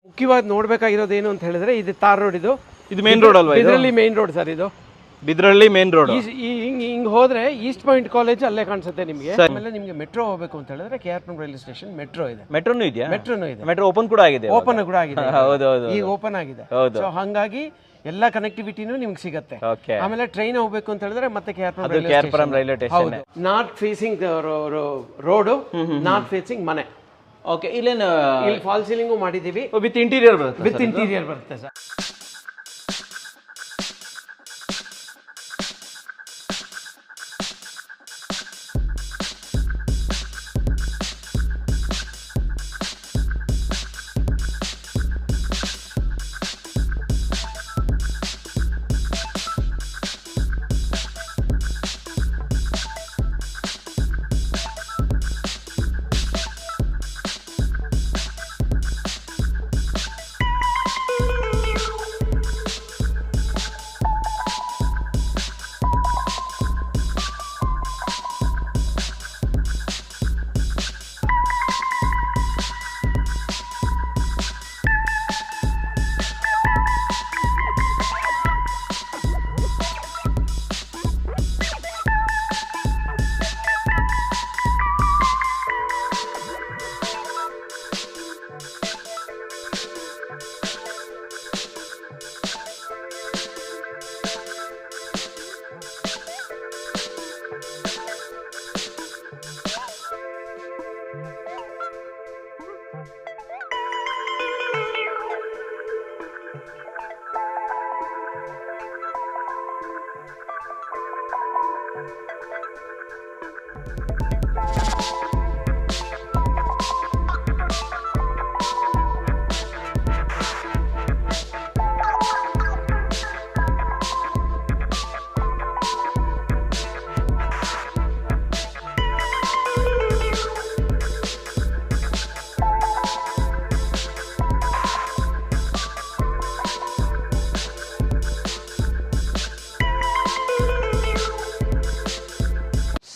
ಮುಖ್ಯವಾಗಿ ನೋಡಬೇಕಾಗಿರೋದು ಏನು ಅಂತ ಹೇಳಿದ್ರೆ ಇದು ತಾರ್ ರೋಡ್, ಇದು ಮೇನ್ ರೋಡ್ ಅಲ್ವಾ? ಇದರಲ್ಲಿ ಮೇನ್ ರೋಡ್ ಸರ್. ಇದು ಬಿದ್ರಳ್ಳಿ ಮೇನ್ ರೋಡ್. ಹಿಂಗ್ ಹೋದ್ರೆ ಈಸ್ಟ್ ಪಾಯಿಂಟ್ ಕಾಲೇಜ್ ಅಲ್ಲೇ ಕಾಣಿಸುತ್ತೆ ನಿಮಗೆ. ಆಮೇಲೆ ನಿಮಗೆ ಮೆಟ್ರೋ ಹೋಗಬೇಕು ಅಂತ ಹೇಳಿದ್ರೆ KRPುರಂ ರೈಲ್ವೆ ಸ್ಟೇಷನ್ ಮೆಟ್ರೋ ಇದೆ. ಮೆಟ್ರೋನು ಇದೆಯಾ? ಮೆಟ್ರೋನು ಇದೆ. ಮೆಟ್ರೋ ಓಪನ್ ಕೂಡ ಆಗಿದೆ. ಓಪನ್ ಕೂಡ ಆಗಿದೆ. ಹೌದೌದು, ಈಗ ಓಪನ್ ಆಗಿದೆ. ಸೊ ಹಾಗಾಗಿ ಎಲ್ಲ ಕನೆಕ್ಟಿವಿಟಿನೂ ನಿಮ್ಗೆ ಸಿಗುತ್ತೆ. ಆಮೇಲೆ ಟ್ರೈನ್ ಹೋಗ್ಬೇಕು ಅಂತ ಹೇಳಿದ್ರೆ ಮತ್ತೆ KRPುರಂ railway station. North facing road, north facing ಮನೆ. ಓಕೆ, ಇಲ್ಲಿ ಫಾಲ್ ಸೀಲಿಂಗು ಮಾಡಿದೀವಿ. ವಿತ್ ಇಂಟೀರಿಯರ್ ಬರುತ್ತೆ. ವಿತ್ ಇಂಟೀರಿಯರ್ ಬರುತ್ತೆ ಸರ್.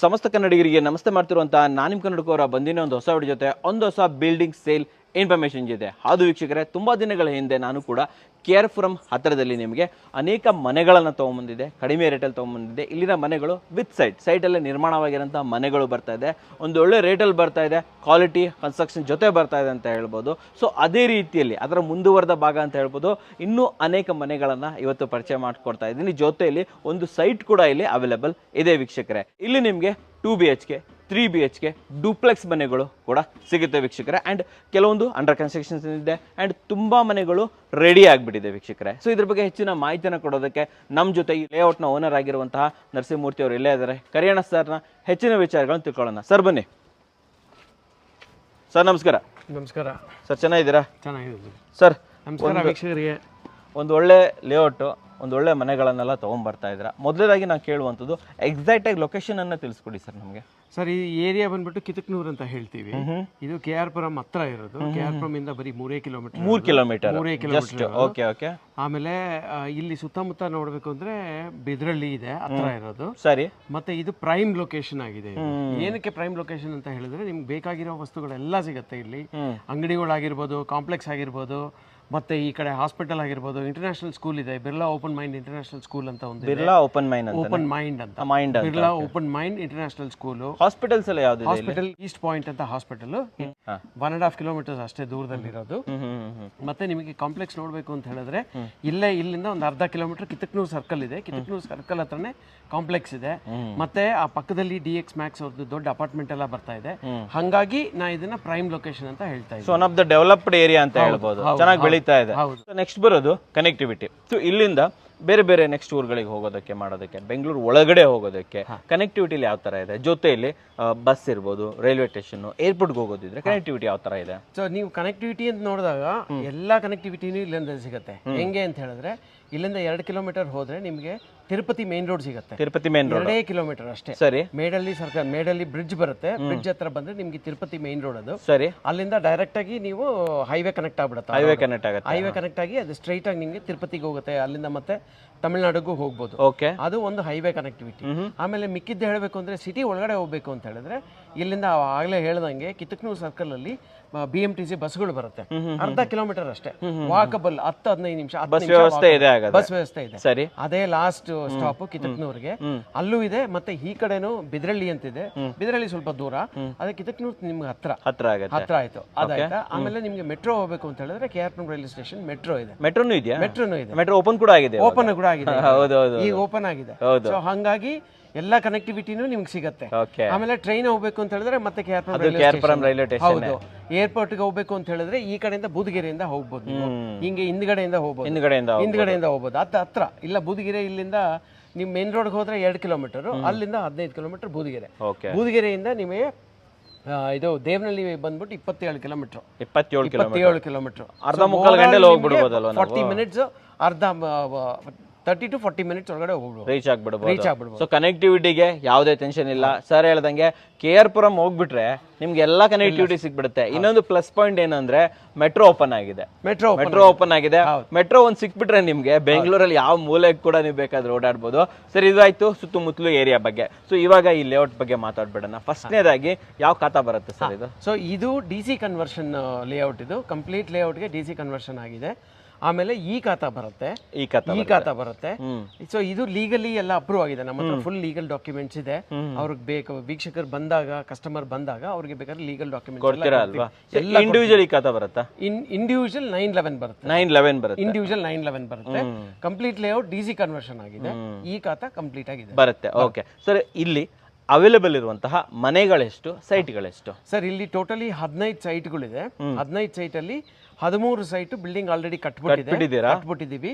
ಸಮಸ್ತ ಕನ್ನಡಿಗರಿಗೆ ನಮಸ್ತೆ ಮಾಡ್ತಿರುವಂತಹ ನಾನು ನಿಮ್ಮ ಕನ್ನಡಕವರ ಬಂದಿನ ಒಂದು ಹೊಸ ವಿಡಿಯೋ ಜೊತೆ ಒಂದು ಹೊಸ ಬಿಲ್ಡಿಂಗ್ ಸೇಲ್ ಇನ್ಫಾರ್ಮೇಷನ್ ಜೊತೆ. ಅದು ವೀಕ್ಷಕರೇ, ತುಂಬ ದಿನಗಳ ಹಿಂದೆ ನಾನು ಕೂಡ KRಪುರಂ ಹತ್ತಿರದಲ್ಲಿ ನಿಮಗೆ ಅನೇಕ ಮನೆಗಳನ್ನು ತೊಗೊಂಬಂದಿದ್ದೆ, ಕಡಿಮೆ ರೇಟಲ್ಲಿ ತೊಗೊಂಬಂದಿದ್ದೆ. ಇಲ್ಲಿನ ಮನೆಗಳು ವಿತ್ ಸೈಟಲ್ಲೇ ನಿರ್ಮಾಣವಾಗಿರೋಂಥ ಮನೆಗಳು ಬರ್ತಾ ಇದೆ, ಒಂದು ಒಳ್ಳೆ ರೇಟಲ್ಲಿ ಬರ್ತಾ ಇದೆ, ಕ್ವಾಲಿಟಿ ಕನ್ಸ್ಟ್ರಕ್ಷನ್ ಜೊತೆ ಬರ್ತಾ ಇದೆ ಅಂತ ಹೇಳ್ಬೋದು. ಸೊ ಅದೇ ರೀತಿಯಲ್ಲಿ ಅದರ ಮುಂದುವರೆದ ಭಾಗ ಅಂತ ಹೇಳ್ಬೋದು, ಇನ್ನೂ ಅನೇಕ ಮನೆಗಳನ್ನು ಇವತ್ತು ಪರಿಚಯ ಮಾಡಿಕೊಡ್ತಾ ಇದ್ದೀನಿ. ಜೊತೆಯಲ್ಲಿ ಒಂದು ಸೈಟ್ ಕೂಡ ಇಲ್ಲಿ ಅವೈಲೇಬಲ್ ಇದೆ ವೀಕ್ಷಕರೇ. ಇಲ್ಲಿ ನಿಮಗೆ 2 BHK 3 BHK ಡೂಪ್ಲೆಕ್ಸ್ ಮನೆಗಳು ಕೂಡ ಸಿಗುತ್ತೆ ವೀಕ್ಷಕರೇ. ಆ್ಯಂಡ್ ಕೆಲವೊಂದು ಅಂಡರ್ ಕನ್ಸ್ಟ್ರಕ್ಷನ್ಸ್ ಇದೆ ಆ್ಯಂಡ್ ತುಂಬ ಮನೆಗಳು ರೆಡಿ ಆಗಿಬಿಟ್ಟಿದೆ ವೀಕ್ಷಕರೇ. ಸೊ ಇದ್ರ ಬಗ್ಗೆ ಹೆಚ್ಚಿನ ಮಾಹಿತಿಯನ್ನು ಕೊಡೋದಕ್ಕೆ ನಮ್ಮ ಜೊತೆ ಈ ಲೇಔಟ್ನ ಓನರ್ ಆಗಿರುವಂತಹ ನರಸಿಂಹಮೂರ್ತಿ ಅವರು ಇಲ್ಲೇ ಇದ್ದಾರೆ. ಕರಿಯಣ್ಣ ಸರ್ನ ಹೆಚ್ಚಿನ ವಿಚಾರಗಳನ್ನು ತಿಳ್ಕೊಳ್ಳೋಣ. ಸರ್ ಬನ್ನಿ. ಸರ್ ನಮಸ್ಕಾರ. ನಮಸ್ಕಾರ ಸರ್, ಚೆನ್ನಾಗಿದ್ದೀರಾ? ಚೆನ್ನಾಗಿದೆ ಸರ್. ನಮಸ್ಕಾರ ವೀಕ್ಷಕರಿಗೆ. ಒಂದು ಒಳ್ಳೆ ಲೇಔಟು, ಒಂದು ಒಳ್ಳೆ ಮನೆಗಳನ್ನೆಲ್ಲ ತೊಗೊಂಡ್ಬರ್ತಾ ಇದ್ದೀರಾ. ಮೊದಲದಾಗಿ ನಾನು ಕೇಳುವಂಥದ್ದು ಎಕ್ಸಾಕ್ಟಾಗಿ ಲೊಕೇಶನನ್ನು ತಿಳಿಸ್ಕೊಡಿ ಸರ್ ನಮಗೆ. ಸರ್, ಈ ಏರಿಯಾ ಬಂದ್ಬಿಟ್ಟು ಕಿತಕ್ನೂರ್ ಅಂತ ಹೇಳ್ತೀವಿ. ಇದು KRಪುರಂ ಹತ್ರ ಇರೋದು. KRಪುರಂ ಇಂದ ಬರೀ 3 ಕಿಲೋಮೀಟರ್. Okay okay. ಆಮೇಲೆ ಇಲ್ಲಿ ಸುತ್ತಮುತ್ತ ನೋಡ್ಬೇಕು ಅಂದ್ರೆ ಬಿದ್ರಳ್ಳಿ ಇದೆ ಹತ್ರ ಇರೋದು. ಸರಿ. ಮತ್ತೆ ಇದು ಪ್ರೈಮ್ ಲೊಕೇಶನ್ ಆಗಿದೆ. ಏನಕ್ಕೆ ಪ್ರೈಮ್ ಲೊಕೇಶನ್ ಅಂತ ಹೇಳಿದ್ರೆ ನಿಮ್ಗೆ ಬೇಕಾಗಿರೋ ವಸ್ತುಗಳೆಲ್ಲ ಸಿಗುತ್ತೆ ಇಲ್ಲಿ. ಅಂಗಡಿಗಳಾಗಿರ್ಬೋದು, ಕಾಂಪ್ಲೆಕ್ಸ್ ಆಗಿರ್ಬೋದು, ಮತ್ತೆ ಈ ಕಡೆ ಹಾಸ್ಪಿಟಲ್ ಆಗಿರ್ಬೋದು, ಇಂಟರ್ನ್ಯಾಷನಲ್ ಸ್ಕೂಲ್ ಇದೆ, Birla open mind international school ಅಂತ ಒಂದು. ಬಿರ್ಲಾ ಓಪನ್ ಮೈಂಡ್ ಅಂತ Birla open mind international school. Hospitals ಎಲ್ಲ ಯಾವ್ದು? ಹಾಸ್ಪಿಟಲ್ ಈಸ್ಟ್ ಪಾಯಿಂಟ್ ಅಂತ ಹಾಸ್ಪಿಟಲ್ 1.5 ಕಿಲೋಮೀಟರ್ಸ್ ಅಷ್ಟೇ ದೂರದಲ್ಲಿರೋದು. ಮತ್ತೆ ನಿಮಗೆ ಕಾಂಪ್ಲೆಕ್ಸ್ ನೋಡ್ಬೇಕು ಅಂತ ಹೇಳಿದ್ರೆ ಇಲ್ಲಿಂದ ಒಂದು 1/2 ಕಿಲೋಮೀಟರ್ ಕಿತಕ್ನೂರ್ ಸರ್ಕಲ್ ಇದೆ. ಕಿತಕ್ನೂರ್ ಸರ್ಕಲ್ ಹತ್ರನೇ ಕಾಂಪ್ಲೆಕ್ಸ್ ಇದೆ. ಮತ್ತೆ ಆ ಪಕ್ಕದಲ್ಲಿ DX Max ಅವ್ರದ್ದು ದೊಡ್ಡ ಅಪಾರ್ಟ್ಮೆಂಟ್ ಎಲ್ಲ ಬರ್ತಾ ಇದೆ. ಹಾಗಾಗಿ ನಾ ಇದನ್ನ ಪ್ರೈಮ್ ಲೊಕೇಶನ್ ಅಂತ ಹೇಳ್ತಾ ಇದ್ದೀನಿ. One of the developed area ಅಂತ ಹೇಳ್ಬೋದು. ಚೆನ್ನಾಗಿ ಬೆಳೀತಾ ಇದೆ. ನೆಕ್ಸ್ಟ್ ಬರೋದು ಕನೆಕ್ಟಿವಿಟಿ. ಸೊ ಇಲ್ಲಿಂದ ಬೇರೆ ಬೇರೆ ನೆಕ್ಸ್ಟ್ ಊರುಗಳಿಗೆ ಹೋಗೋದಕ್ಕೆ, ಮಾಡೋದಕ್ಕೆ, ಬೆಂಗಳೂರು ಒಳಗಡೆ ಹೋಗೋದಕ್ಕೆ ಕನೆಕ್ಟಿವಿಟಿಲಿ ಯಾವ ತರ ಇದೆ? ಜೊತೆಯಲ್ಲಿ ಬಸ್ ಇರ್ಬೋದು, ರೈಲ್ವೆ ಸ್ಟೇಷನ್, ಏರ್ಪೋರ್ಟ್ಗೆ ಹೋಗೋದಿದ್ರೆ ಕನೆಕ್ಟಿವಿಟಿ ಯಾವ ತರ ಇದೆ? ಸೊ ನೀವು ಕನೆಕ್ಟಿವಿಟಿ ಅಂತ ನೋಡಿದಾಗ ಎಲ್ಲಾ ಕನೆಕ್ಟಿವಿಟಿನೂ ಇಲ್ಲಿಂದ ಸಿಗುತ್ತೆ. ಹೆಂಗೆ ಅಂತ ಹೇಳಿದ್ರೆ ಇಲ್ಲಿಂದ 2 ಕಿಲೋಮೀಟರ್ ಹೋದ್ರೆ ನಿಮಗೆ ತಿರುಪತಿ ಮೇನ್ ರೋಡ್ ಸಿಗುತ್ತೆ. ತಿರುಪತಿ ಮೇನ್ ರೋಡ್ 2 ಕಿಲೋಮೀಟರ್ ಅಷ್ಟೇ. ಸರಿ. ಮೇಡಲ್ಲಿ ಬ್ರಿಡ್ಜ್ ಬರುತ್ತೆ. ಬ್ರಿಡ್ಜ್ ಹತ್ರ ಬಂದ್ರೆ ನಿಮ್ಗೆ ತಿರುಪತಿ ಮೇನ್ ರೋಡ್ ಅದು. ಸರಿ. ಅಲ್ಲಿಂದ ಡೈರೆಕ್ಟ್ ಆಗಿ ನೀವು ಹೈವೇ ಕನೆಕ್ಟ್ ಆಗ್ಬಿಡುತ್ತೆ. ಹೈವೇ ಕನೆಕ್ಟ್ ಆಗಿ ಅದು ಸ್ಟ್ರೈಟ್ ಆಗಿ ನಿಮ್ಗೆ ತಿರುಪತಿಗೆ ಹೋಗುತ್ತೆ. ಅಲ್ಲಿಂದ ಮತ್ತೆ ತಮಿಳ್ನಾಡಿಗೂ ಹೋಗ್ಬೋದು. ಓಕೆ. ಅದು ಒಂದು ಹೈವೇ ಕನೆಕ್ಟಿವಿಟಿ. ಆಮೇಲೆ ಮಿಕ್ಕಿದ್ದು ಹೇಳಬೇಕು ಅಂದ್ರೆ ಸಿಟಿ ಒಳಗಡೆ ಹೋಗ್ಬೇಕು ಅಂತ ಹೇಳಿದ್ರೆ ಇಲ್ಲಿಂದ ಆಗಲೇ ಹೇಳ್ದಂಗೆ ಕಿತ್ತಕ್ನೂರು ಸರ್ಕಲ್ ಅಲ್ಲಿ BMTC ಬಸ್ಗಳು ಬರುತ್ತೆ, ಅರ್ಧ ಕಿಲೋಮೀಟರ್ ಅಷ್ಟೇ, ವಾಕಬಲ್ 10-15 ನಿಮಿಷ ಬಸ್ ವ್ಯವಸ್ಥೆ ಇದೆ, ಬಸ್ ವ್ಯವಸ್ಥೆ ಇದೆ. ಸರಿ, ಅದೇ ಲಾಸ್ಟ್ ಸ್ಟಾಪ್ ಕಿತ್ತಕ್ನೂರ್ಗೆ, ಅಲ್ಲೂ ಇದೆ. ಮತ್ತೆ ಈ ಕಡೆನೂ ಬಿದ್ರಳ್ಳಿ ಅಂತಿದೆ, ಬಿದ್ರಳ್ಳಿ ಸ್ವಲ್ಪ ದೂರ, ಅದೇ ಕಿತ್ತಕ್ನೂರ್ ನಿಮ್ಗೆ ಹತ್ರ ಆಯ್ತು. ಅದಾಯ್ತಾ. ಆಮೇಲೆ ನಿಮ್ಗೆ ಮೆಟ್ರೋ ಹೋಗ್ಬೇಕು ಅಂತ ಹೇಳಿದ್ರೆ KRPುರಂ ರೈಲ್ವೆ ಸ್ಟೇಷನ್ ಮೆಟ್ರೋ ಇದೆ. ಮೆಟ್ರೋನು ಇದೆಯಾ? ಮೆಟ್ರೋನು ಇದೆ. ಮೆಟ್ರೋ ಓಪನ್ ಕೂಡ ಆಗಿದೆ. ಈಗ ಓಪನ್ ಆಗಿದೆ. ಸೊ ಹಂಗಾಗಿ ಎಲ್ಲಾ ಕನೆಕ್ಟಿವಿಟಿನೂ ನಿಮ್ಗೆ ಸಿಗತ್ತೆ. ಆಮೇಲೆ ಟ್ರೈನ್ ಹೋಗ್ಬೇಕು ಅಂತ ಹೇಳಿದ್ರೆ ಮತ್ತೆ KRPುರಂ ರೈಲ್ವೆ ಸ್ಟೇಷನ್. ಹೌದು, ಏರ್ಪೋರ್ಟ್ ಗೆ ಹೋಗ್ಬೇಕು ಅಂತ ಹೇಳಿದ್ರೆ ಈ ಕಡೆಯಿಂದ ಬೂದಗೆರೆಯಿಂದ ಹೋಗ್ಬೋದು, ಹಿಂಗೆ ಹಿಂದ್ಗಡೆಯಿಂದ ಹೋಗ್ಬೋದು, ಹಿಂದ್ಗಡೆಯಿಂದ ಹೋಗ್ಬೋದು. ಹತ್ರ ಇಲ್ಲ ಬೂದಗೆರೆ, ಇಲ್ಲಿಂದ ನಿಮ್ ಮೇನ್ ರೋಡ್ ಹೋದ್ರೆ 2 ಕಿಲೋಮೀಟರ್, ಅಲ್ಲಿಂದ 15 ಕಿಲೋಮೀಟರ್ ಬೂದಗೆರೆ. ಬೂದಗೆರೆಯಿಂದ ನಿಮಗೆ ಇದು ದೇವನಹಳ್ಳಿ ಬಂದ್ಬಿಟ್ಟು 27 ಕಿಲೋಮೀಟರ್, 27 ಕಿಲೋಮೀಟರ್, ಅರ್ಧ ಮುಕ್ಕಾಲು ಗಂಟೆಲಿ ಹೋಗ್ಬಿಡ್ಬೋದಲ್ವಾ? 40 ಮಿನಿಟ್ಸ್, ಅರ್ಧ 30 to 40 ಮಿನಿಟ್ಸ್ ಒಳಗಡೆ ಹೋಗ್ಬಿಡ್ಬೋದು, ರೀಚ್ ಆಗ್ಬಿಡ್ಬೋದು. ಸೊ ಕನೆಕ್ಟಿವಿಟಿಗೆ ಯಾವುದೇ ಟೆನ್ಷನ್ ಇಲ್ಲ. ಸರ್ ಹೇಳ್ದಂಗೆ KRಪುರಂ ಹೋಗ್ಬಿಟ್ರೆ ನಿಮ್ಗೆ ಎಲ್ಲಾ ಕನೆಕ್ಟಿವಿಟಿ ಸಿಕ್ಬಿಡುತ್ತೆ. ಇನ್ನೊಂದು ಪ್ಲಸ್ ಪಾಯಿಂಟ್ ಏನಂದ್ರೆ ಮೆಟ್ರೋ ಓಪನ್ ಆಗಿದೆ. ಮೆಟ್ರೋ ಒಂದ್ ಸಿಕ್ಬಿಟ್ರೆ ನಿಮ್ಗೆ ಬೆಂಗಳೂರಲ್ಲಿ ಯಾವ ಮೂಲೆಗೆ ಕೂಡ ನೀವು ಬೇಕಾದ್ರೆ ಓಡಾಡ್ಬೋದು. ಸರ್, ಇದಾಯ್ತು ಸುತ್ತಮುತ್ತಲು ಏರಿಯಾ ಬಗ್ಗೆ. ಸೊ ಇವಾಗ ಈ ಲೇಔಟ್ ಬಗ್ಗೆ ಮಾತಾಡ್ಬೇಡಣ. ಫಸ್ಟ್ನೇದಾಗಿ ಯಾವ ಖಾತಾ ಬರುತ್ತೆ ಸರ್ ಇದು? ಸೊ ಇದು DC ಕನ್ವರ್ಷನ್ ಲೇಔಟ್, ಇದು ಕಂಪ್ಲೀಟ್ ಲೇಔಟ್ಗೆ DC ಕನ್ವರ್ಷನ್ ಆಗಿದೆ. ಆಮೇಲೆ ಈ ಖಾತಾ ಬರುತ್ತೆ, ಸೊ ಇದು ಲೀಗಲಿ ಎಲ್ಲ ಅಪ್ರೂವ್ ಆಗಿದೆ. ನಮ್ಮ ಹತ್ರ ಫುಲ್ ಲೀಗಲ್ ಡಾಕ್ಯುಮೆಂಟ್ಸ್ ಇದೆ. ಅವ್ರಿಗೆ ಬೇಕು, ವೀಕ್ಷಕರು ಬಂದಾಗ, ಕಸ್ಟಮರ್ ಬಂದಾಗ ಅವ್ರಿಗೆ ಬೇಕಾದ್ರೆ ಲೀಗಲ್ ಡಾಕ್ಯುಮೆಂಟ್ಸ್ ಇಂಡಿವಿಜುವಲ್ ಖಾತಾ ಬರುತ್ತಾ? ಇಂಡಿವಿಜುವಲ್ 911 ಬರುತ್ತೆ, ಇಂಡಿವಿಜುವಲ್ 911 ಬರುತ್ತೆ. ಕಂಪ್ಲೀಟ್ ಲೇಔಟ್ DC ಕನ್ವರ್ಷನ್ ಆಗಿದೆ. ಈ ಖಾತಾ ಕಂಪ್ಲೀಟ್ ಆಗಿದೆ ಬರುತ್ತೆ. ಓಕೆ ಸರ್, ಇಲ್ಲಿ ಅವೈಲೇಬಲ್ ಇರುವಂತಹ ಮನೆಗಳೆಷ್ಟು, ಸೈಟ್ಗಳೆಷ್ಟು? ಸರ್, ಇಲ್ಲಿ ಟೋಟಲಿ 15 ಸೈಟ್ಗಳಿದೆ. 15 ಸೈಟ್ ಅಲ್ಲಿ 13 ಸೈಟ್ ಬಿಲ್ಡಿಂಗ್ ಆಲ್ರೆಡಿ ಕಟ್ಬಿಟ್ಟಿದೀವಿ.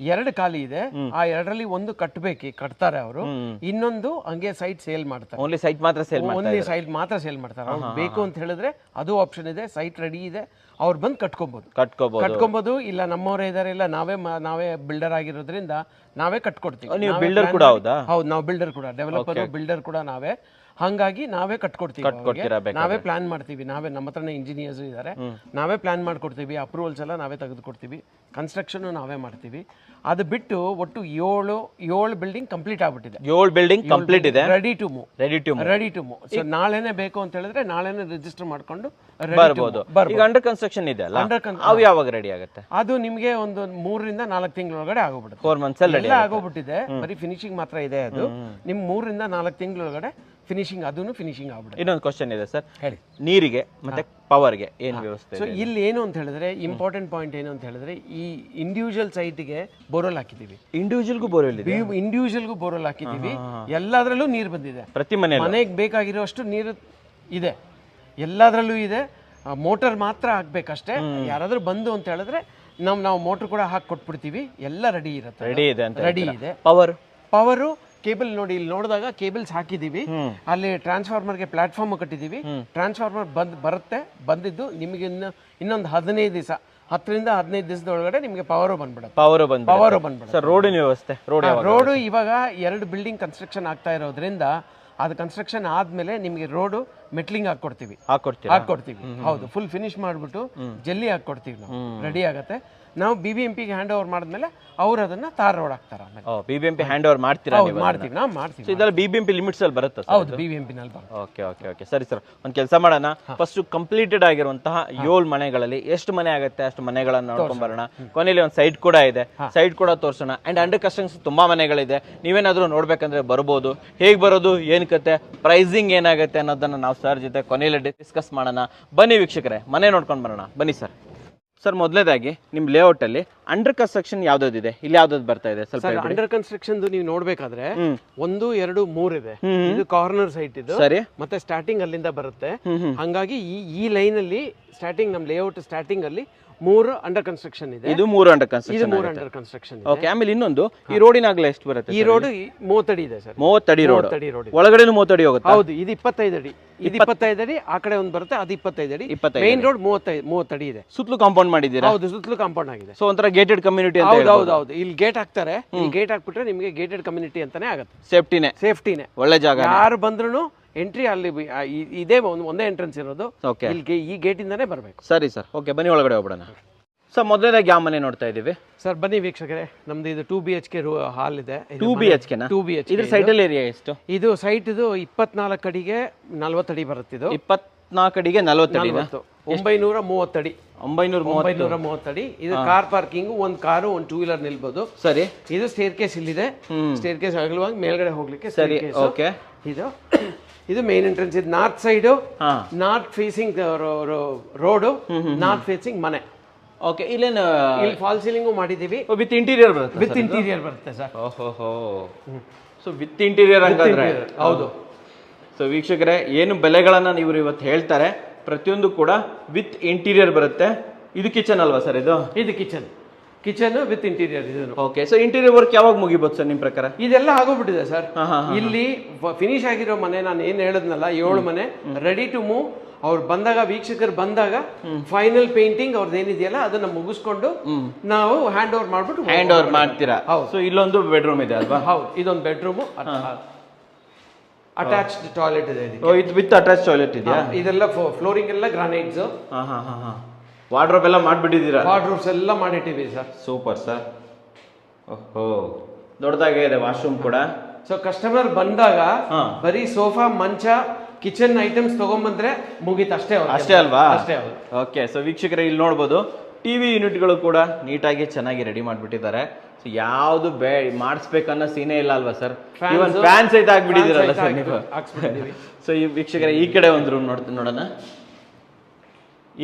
2 ಖಾಲಿ ಇದೆ. ಆ 2ರಲ್ಲಿ ಒಂದು ಕಟ್ತಾರೆ ಅವರು, ಇನ್ನೊಂದು ಹಂಗೆ ಸೈಟ್ ಸೇಲ್ ಮಾಡ್ತಾರೆ. ಓನ್ಲಿ ಸೈಟ್ ಮಾತ್ರ ಸೇಲ್ ಮಾಡ್ತಾರೆ. ಅವ್ರು ಬೇಕು ಅಂತ ಹೇಳಿದ್ರೆ ಅದು ಆಪ್ಷನ್ ಇದೆ. ಸೈಟ್ ರೆಡಿ ಇದೆ, ಅವ್ರು ಬಂದು ಕಟ್ಕೊಬಹುದು. ಇಲ್ಲ ನಮ್ಮವರೇ ಇದಾರೆ, ಇಲ್ಲ ನಾವೇ ಬಿಲ್ಡರ್ ಆಗಿರೋದ್ರಿಂದ ನಾವೇ ಕಟ್ಕೊಡ್ತೀವಿ. ಹೌದು, ನಾವು ಬಿಲ್ಡರ್ ಕೂಡ, ಡೆವಲಪರ್ ಬಿಲ್ಡರ್ ಕೂಡ ನಾವೇ. ಹಂಗಾಗಿ ನಾವೇ ಕಟ್ಕೊಡ್ತೀವಿ, ನಾವೇ ಪ್ಲಾನ್ ಮಾಡ್ತೀವಿ. ನಮ್ಮ ಹತ್ರನೇ ಇಂಜಿನಿಯರ್ಸ್ ಇದ್ದಾರೆ, ನಾವೇ ಪ್ಲಾನ್ ಮಾಡ್ಕೊಡ್ತೀವಿ. ಅಪ್ರೂವಲ್ಸ್ ಎಲ್ಲ ನಾವೇ ತೆಗೆದುಕೊಡ್ತೀವಿ. ಕನ್ಸ್ಟ್ರಕ್ಷನ್ ನಾವೇ ಮಾಡ್ತೀವಿ. ಅದು ಬಿಟ್ಟು ಒಟ್ಟು 7 ಬಿಲ್ಡಿಂಗ್ ಕಂಪ್ಲೀಟ್ ಆಗ್ಬಿಟ್ಟಿದೆ. 7 ಬಿಲ್ಡಿಂಗ್ ಕಂಪ್ಲೀಟ್ ಇದೆ, ರೆಡಿ ಟು ಮೂವ್. ಸೊ ನಾಳೆನೆ ಬೇಕು ಅಂತ ಹೇಳಿದ್ರೆ ನಾಳೆನೆ ರಿಜಿಸ್ಟರ್ ಮಾಡ್ಕೊಂಡು ಬರ್ಬೋದು. ಈಗ ಅಂಡರ್ ಕನ್ಸ್ಟ್ರಕ್ಷನ್ ಇದೆ ಅಲ್ಲ, ಅವು ಯಾವಾಗ ರೆಡಿ ಆಗುತ್ತೆ? ಅದು ನಿಮಗೆ ಒಂದು 3 ರಿಂದ 4 ತಿಂಗಳ ಒಳಗಡೆ ಆಗೋಗ್ಬಿಡುತ್ತೆ. 4 months ಅಲ್ಲಿ ಆಗೋಗ್ಬಿಟ್ಟಿದೆ. ಬರೀ ಫಿನಿಶಿಂಗ್ ಮಾತ್ರ ಇದೆ. ಅದು ನಿಮ್ 3 ರಿಂದ 4 ತಿಂಗಳ ಒಳಗಡೆ ಫಿನಿಶಿಂಗ್ ಆಗ್ಬಿಡುತ್ತೆ. ಇನ್ನೊಂದು ಕ್ವಶನ್ ಇದೆ ಸರ್, ಹೇಳಿ. ನೀರಿಗೆ ಮತ್ತೆ ಪವರ್ಗೆ ಏನು ವ್ಯವಸ್ಥೆ? ಸೊ ಇಲ್ಲಿ ಏನು ಅಂತ ಹೇಳಿದ್ರೆ, ಇಂಪಾರ್ಟೆಂಟ್ ಪಾಯಿಂಟ್ ಏನು ಅಂತ ಹೇಳಿದ್ರೆ, ಈ ಇಂಡಿವಿಜುವಲ್ ಸೈಟ್ಗೆ ಬೋರ್ವೆಲ್ ಹಾಕಿದೀವಿ. ಇಂಡಿವಿಜುವಲ್ಗೂ ಬೋರ್ವೆಲ್ ಹಾಕಿದೀವಿ. ಎಲ್ಲದರಲ್ಲೂ ನೀರು ಬಂದಿದೆ. ಪ್ರತಿ ಮನೆಗೆ ಬೇಕಾಗಿರೋಷ್ಟು ನೀರು ಇದೆ, ಎಲ್ಲದರಲ್ಲೂ ಇದೆ. ಮೋಟರ್ ಮಾತ್ರ ಹಾಕ್ಬೇಕಷ್ಟೇ. ಯಾರಾದ್ರೂ ಬಂದು ಅಂತ ಹೇಳಿದ್ರೆ ನಾವು ಮೋಟರ್ ಕೂಡ ಹಾಕಿ ಕೊಟ್ಬಿಡ್ತೀವಿ. ಎಲ್ಲ ರೆಡಿ ಇದೆ. ಪವರು ಕೇಬಲ್ ನೋಡಿ, ಇಲ್ಲಿ ನೋಡಿದಾಗ ಕೇಬಲ್ಸ್ ಹಾಕಿದೀವಿ. ಅಲ್ಲಿ ಟ್ರಾನ್ಸ್ಫಾರ್ಮರ್ಗೆ ಪ್ಲಾಟ್ಫಾರ್ಮ್ ಕಟ್ಟಿದೀವಿ. ಟ್ರಾನ್ಸ್ಫಾರ್ಮರ್ ಬಂದಿದ್ದು ನಿಮಗೆ ಇನ್ನೊಂದು 15 ದಿವಸ, 10 ರಿಂದ 15 ದಿವಸದೊಳಗಡೆ ನಿಮಗೆ ಪವರ್ ಬಂದ್ಬಿಡುತ್ತೆ. ರೋಡಿನ ವ್ಯವಸ್ಥೆ? ರೋಡ್ ಇವಾಗ 2 ಬಿಲ್ಡಿಂಗ್ ಕನ್ಸ್ಟ್ರಕ್ಷನ್ ಆಗ್ತಾ ಇರೋದ್ರಿಂದ ಅದು ಕನ್ಸ್ಟ್ರಕ್ಷನ್ ಆದ್ಮೇಲೆ ನಿಮಗೆ ರೋಡ್ ಮೆಟ್ಲಿಂಗ್ ಹಾಕೊಡ್ತೀವಿ. ಹೌದು, ಫುಲ್ ಫಿನಿಶ್ ಮಾಡ್ಬಿಟ್ಟು ಜಲ್ಲಿ ಹಾಕೊಡ್ತೀವಿ. ನಾವು ರೆಡಿ ಆಗತ್ತೆ. ನಾವು BBMP ಗೆ ಹ್ಯಾಂಡ್ ಓವರ್ ಮಾಡಿದ್ಮೇಲೆ ಅವ್ರು ಅದನ್ನ ತಾರ್ ರೋಡ್ ಹಾಕ್ತಾರೆ. BBMP ಹ್ಯಾಂಡ್ ಓವರ್ ಮಾಡ್ತೀರಾ? ಮಾಡ್ತೀವಿ. ಇದೆಲ್ಲ BBMP ಲಿಮಿಟ್ಸ್ ಅಲ್ಲಿ ಬರುತ್ತೆ? ಹೌದು, BBMP ನಲ್ಲಿ ಬರುತ್ತೆ. ಓಕೆ. ಸರಿ ಸರ್, ಒಂದು ಕೆಲಸ ಮಾಡೋಣ. ಫಸ್ಟ್ ಕಂಪ್ಲೀಟೆಡ್ ಆಗಿರುವಂತಹ 7 ಮನೆಗಳಲ್ಲಿ ಎಷ್ಟು ಮನೆ ಆಗುತ್ತೆ ಅಷ್ಟು ಮನೆಗಳನ್ನ ನೋಡ್ಕೊಂಡ್ ಬರೋಣ. ಕೊನೆಯಲ್ಲಿ ಒಂದು ಸೈಟ್ ಕೂಡ ಇದೆ, ಸೈಟ್ ಕೂಡ ತೋರಿಸೋಣ. ಅಂಡ್ ಅಂಡರ್ ಕನ್ಸ್ಟ್ರಕ್ಷನ್ ತುಂಬಾ ಮನೆಗಳಿದೆ. ನೀವೇನಾದ್ರೂ ನೋಡ್ಬೇಕಂದ್ರೆ ಬರ್ಬೋದು. ಹೇಗೆ ಬರೋದು, ಏನ್ ಕತೆ, ಪ್ರೈಸಿಂಗ್ ಏನಾಗುತ್ತೆ ಅನ್ನೋದನ್ನ ನಾವು ಸರ್ ಜೊತೆ ಕೊನೆಯಲ್ಲಿ ಡಿಸ್ಕಸ್ ಮಾಡೋಣ. ಬನ್ನಿ ವೀಕ್ಷಕರೇ, ಮನೆ ನೋಡ್ಕೊಂಡು ಬರೋಣ. ಬನ್ನಿ ಸರ್. ಸರ್, ಮೊದಲೇದಾಗಿ ನಿಮ್ ಲೇಔಟ್ ಅಲ್ಲಿ ಅಂಡರ್ ಕನ್ಸ್ಟ್ರಕ್ಷನ್ ಯಾವ್ದಾವ್ದಿದೆ, ಇಲ್ಲಿ ಯಾವ್ದಾವ್ದು ಬರ್ತಾ ಇದೆ? ಸ್ವಲ್ಪ ಅಂಡರ್ ಕನ್ಸ್ಟ್ರಕ್ಷನ್ ನೀವು ನೋಡ್ಬೇಕಾದ್ರೆ 1, 2, 3 ಇದೆ. ಇದು ಕಾರ್ನರ್ ಸೈಟ್ ಇದು. ಸರಿ. ಮತ್ತೆ ಸ್ಟಾರ್ಟಿಂಗ್ ಅಲ್ಲಿಂದ ಬರುತ್ತೆ. ಹಂಗಾಗಿ ಈ ಲೈನ್ ಅಲ್ಲಿ ಸ್ಟಾರ್ಟಿಂಗ್, ನಮ್ ಲೇಔಟ್ ಸ್ಟಾರ್ಟಿಂಗ್ ಅಲ್ಲಿ 3 ಅಂಡರ್ ಕನ್ಸ್ಟ್ರಕ್ಷನ್ ಇದೆ. ಇದು 3 ಅಂಡರ್ ಕನ್ಸ್ಟ್ರಕ್ಷನ್. ಓಕೆ. ಆಮೇಲೆ ಇನ್ನೊಂದು, ಈ ರೋಡಿನ ಅಗಲ ಎಷ್ಟು ಬರುತ್ತೆ? ಈ ರೋಡ್ 30 ಅಡಿ ಇದೆ ಸರ್. 30 ಅಡಿ ರೋಡ್. ಒಳಗಡೆನು 30 ಅಡಿ ಹೋಗುತ್ತೆ? ಹೌದು. ಇದು 25 ಅಡಿ. ಇದು 25 ಅಡಿ. ಆ ಕಡೆ ಒಂದು ಬರುತ್ತೆ, ಅದು 25 ಅಡಿ. ಮೇನ್ ರೋಡ್ 30 ಅಡಿ ಇದೆ. ಸುತ್ತಲೂ ಕಾಂಪೌಂಡ್ ಮಾಡಿದ್ದೀರಾ? ಹೌದು, ಸುತ್ತಲೂ ಕಾಂಪೌಂಡ್ ಆಗಿದೆ. ಸೊ ಒಂಥರ ಗೇಟೆಡ್ ಕಮ್ಯುನಿಟಿ ಅಂತ. ಹೌದು. ಇಲ್ಲಿ ಗೇಟ್ ಹಾಕ್ತಾರೆ. ಈ ಗೇಟ್ ಹಾಕ್ಬಿಟ್ರೆ ನಿಮಗೆ ಗೇಟೆಡ್ ಕಮ್ಯುನಿಟಿ ಅಂತಾನೆ ಆಗುತ್ತೆ. ಸೇಫ್ಟಿನೇ. ಒಳ್ಳೆ ಜಾಗ. ಯಾರು ಬಂದ್ರು ಎಂಟ್ರಿ ಅಲ್ಲಿ ಇದೇ ಒಂದೇ ಎಂಟ್ರೆನ್ಸ್ ಇರೋದು. ಈ ಗೇಟ್ ಇಂದಾನೆ ಬರಬೇಕು. ಸರಿ ಸರ್, ಓಕೆ. ಬನ್ನಿ ಒಳಗಡೆ ಹೋಗ್ಬಿಡೋಣ. ಸರ್ ಮೊದಲನೇದಾಗಿ ಯಾವ ಮನೆ ನೋಡ್ತಾ ಇದೀವಿ ಸರ್ ಬನ್ನಿ ವೀಕ್ಷಕರೇ, ನಮ್ದು ಇದು 2 BHK ಹಾಲ್ ಇದೆ. 2 BHK 2 BHK. ಇದ್ರ ಸೈಟಲ್ ಏರಿಯಾ ಎಷ್ಟು? ಇದು ಸೈಟ್ ಇದು 24 ಅಡಿಗೆ 40 ಅಡಿ ಬರುತ್ತೆ. ಇದು 24 ಅಡಿಗೆ 40 ಅಡಿ, 930 ಅಡಿ. 930 ಅಡಿ. ಇದು ಕಾರ್ ಪಾರ್ಕಿಂಗ್, ಒಂದು ಕಾರು ಒಂದು 2 ವೀಲರ್ ನಿಲ್ಬಹುದು. ಸರಿ. ಇದು ಸ್ಟೇರ್ ಕೇಸ್ ಇಲ್ಲಿದೆ. ಸ್ಟೇರ್ ಕೇಸ್ ಅಗಲವಾಗಿ ಮೇಲ್ಗಡೆ ಹೋಗ್ಲಿಕ್ಕೆ. ಸರಿ, ಓಕೆ. ಇದು ಮೇನ್ ಎಂಟ್ರೆನ್ಸ್. ಇದು north side, north facing road, north facing ಮನೆ. ಓಕೆ. ಇಲ್ಲಿ ಫಾಲ್ ಸೀಲಿಂಗ್ ಮಾಡಿದೀವಿ. ವಿತ್ ಇಂಟೀರಿಯರ್ ಬರುತ್ತೆ. ವಿತ್ ಇಂಟೀರಿಯರ್ ಬರುತ್ತೆ ಸರ್. ಓಹೋ. ಸೊ ವಿತ್ ಇಂಟೀರಿಯರ್ ಹಂಗಾದ್ರೆ ಹೌದು. ಸೊ ವೀಕ್ಷಕರೇ, ಏನು ಬೆಲೆಗಳನ್ನ ನೀವು ಇವತ್ತು ಹೇಳ್ತಾರೆ, ಪ್ರತಿಯೊಂದು ಕೂಡ ವಿತ್ ಇಂಟೀರಿಯರ್ ಬರುತ್ತೆ. ಇದು ಕಿಚನ್ ಅಲ್ವಾ ಸರ್? ಇದು ಕಿಚನ್ ವಿತ್ ಇಂಟೀರಿಯರ್. ಇದು ಓಕೆ. ಸೊ ಇಂಟೀರಿಯರ್ ವರ್ಕ್ ಯಾವಾಗ ಮುಗಿಬಹುದು ಸರ್ ನಿಮ್ ಪ್ರಕಾರ? ಇದೆಲ್ಲ ಆಗೋಗ್ಬಿಟ್ಟಿದೆ ಸರ್. ಇಲ್ಲಿ ಫಿನಿಶ್ ಆಗಿರೋ ಮನೆ, ನಾನು ಏನ್ ಹೇಳಿದ್ನಲ್ಲ 7 ಮನೆ ರೆಡಿ ಟು ಮೂವ್. ಅವ್ರು ಬಂದಾಗ, ವೀಕ್ಷಕರು ಬಂದಾಗ ಫೈನಲ್ ಪೇಂಟಿಂಗ್ ಅವ್ರದ್ದು ಏನಿದೆಯಲ್ಲ ಅದನ್ನ ಮುಗಿಸ್ಕೊಂಡು ನಾವು ಹ್ಯಾಂಡ್ ಓವರ್ ಮಾಡ್ತೀರಾ? ಸೊ ಇಲ್ಲೊಂದು ಬೆಡ್ರೂಮ್ ಇದೆ ಅಲ್ವಾ? ಹೌದು, ಇದೊಂದು ಬೆಡ್ರೂಮ್, ಅಟ್ಯಾಚ್ಡ್ ಟಾಯ್ಲೆಟ್ ಇದೆ. ಇದು ವಿತ್ ಅಟ್ಯಾಚ್ ಟಾಯ್ಲೆಟ್ ಇದೆಯಾ? ಇದೆಲ್ಲ ಫ್ಲೋರಿಂಗ್ ಎಲ್ಲ ಗ್ರಾನೈಟ್ಸ್. ವಾರ್ಡ್ರೋಬ್ ಎಲ್ಲ ಮಾಡ್ಬಿಟ್ಟಿದ್ದೀರಾ? ವಾರ್ಡ್ರೋಬ್ಸ್ ಎಲ್ಲ ಮಾಡಿಟ್ಟಿವಿ ಸರ್. Super sir. ಓಹೋ, ದೊಡ್ಡದಾಗೆ ಇದೆ ವಾಶ್ರೂಮ್ ಕೂಡ. ಸೊ ಕಸ್ಟಮರ್ ಬಂದಾಗ ಬರೀ ಸೋಫಾ, ಮಂಚ, ಕಿಚನ್ ಐಟಮ್ಸ್ ತಗೊಂಡ್ಬಂದ್ರೆ ಮುಗೀತು ಅಷ್ಟೇ. ಅಷ್ಟೇ ಅಲ್ವಾ? ಅಷ್ಟೇ. ಓಕೆ. ಸೊ ವೀಕ್ಷಕರೇ, ಇಲ್ಲಿ ನೋಡ್ಬೋದು ಟಿವಿ ಯೂನಿಟ್ಗಳು ಕೂಡ ನೀಟಾಗಿ ಚೆನ್ನಾಗಿ ರೆಡಿ ಮಾಡ್ಬಿಟ್ಟಿದ್ದಾರೆ. ಸೊ ಯಾವ್ದು ಮಾಡಿಸ್ಬೇಕನ್ನೋ ಸೀನೇ ಇಲ್ಲ ಅಲ್ವಾ ಸರ್? ಇವನ್ ಫ್ಯಾನ್ ಸಹಿತ ಆಗ್ಬಿಟ್ಟಿದ್ದೀರಲ್ಲ ಸರ್ ನೀವು. ಸೊ ಈ ವೀಕ್ಷಕರೇ, ಈ ಕಡೆ ಒಂದು ರೂಮ್ ನೋಡೋಣ.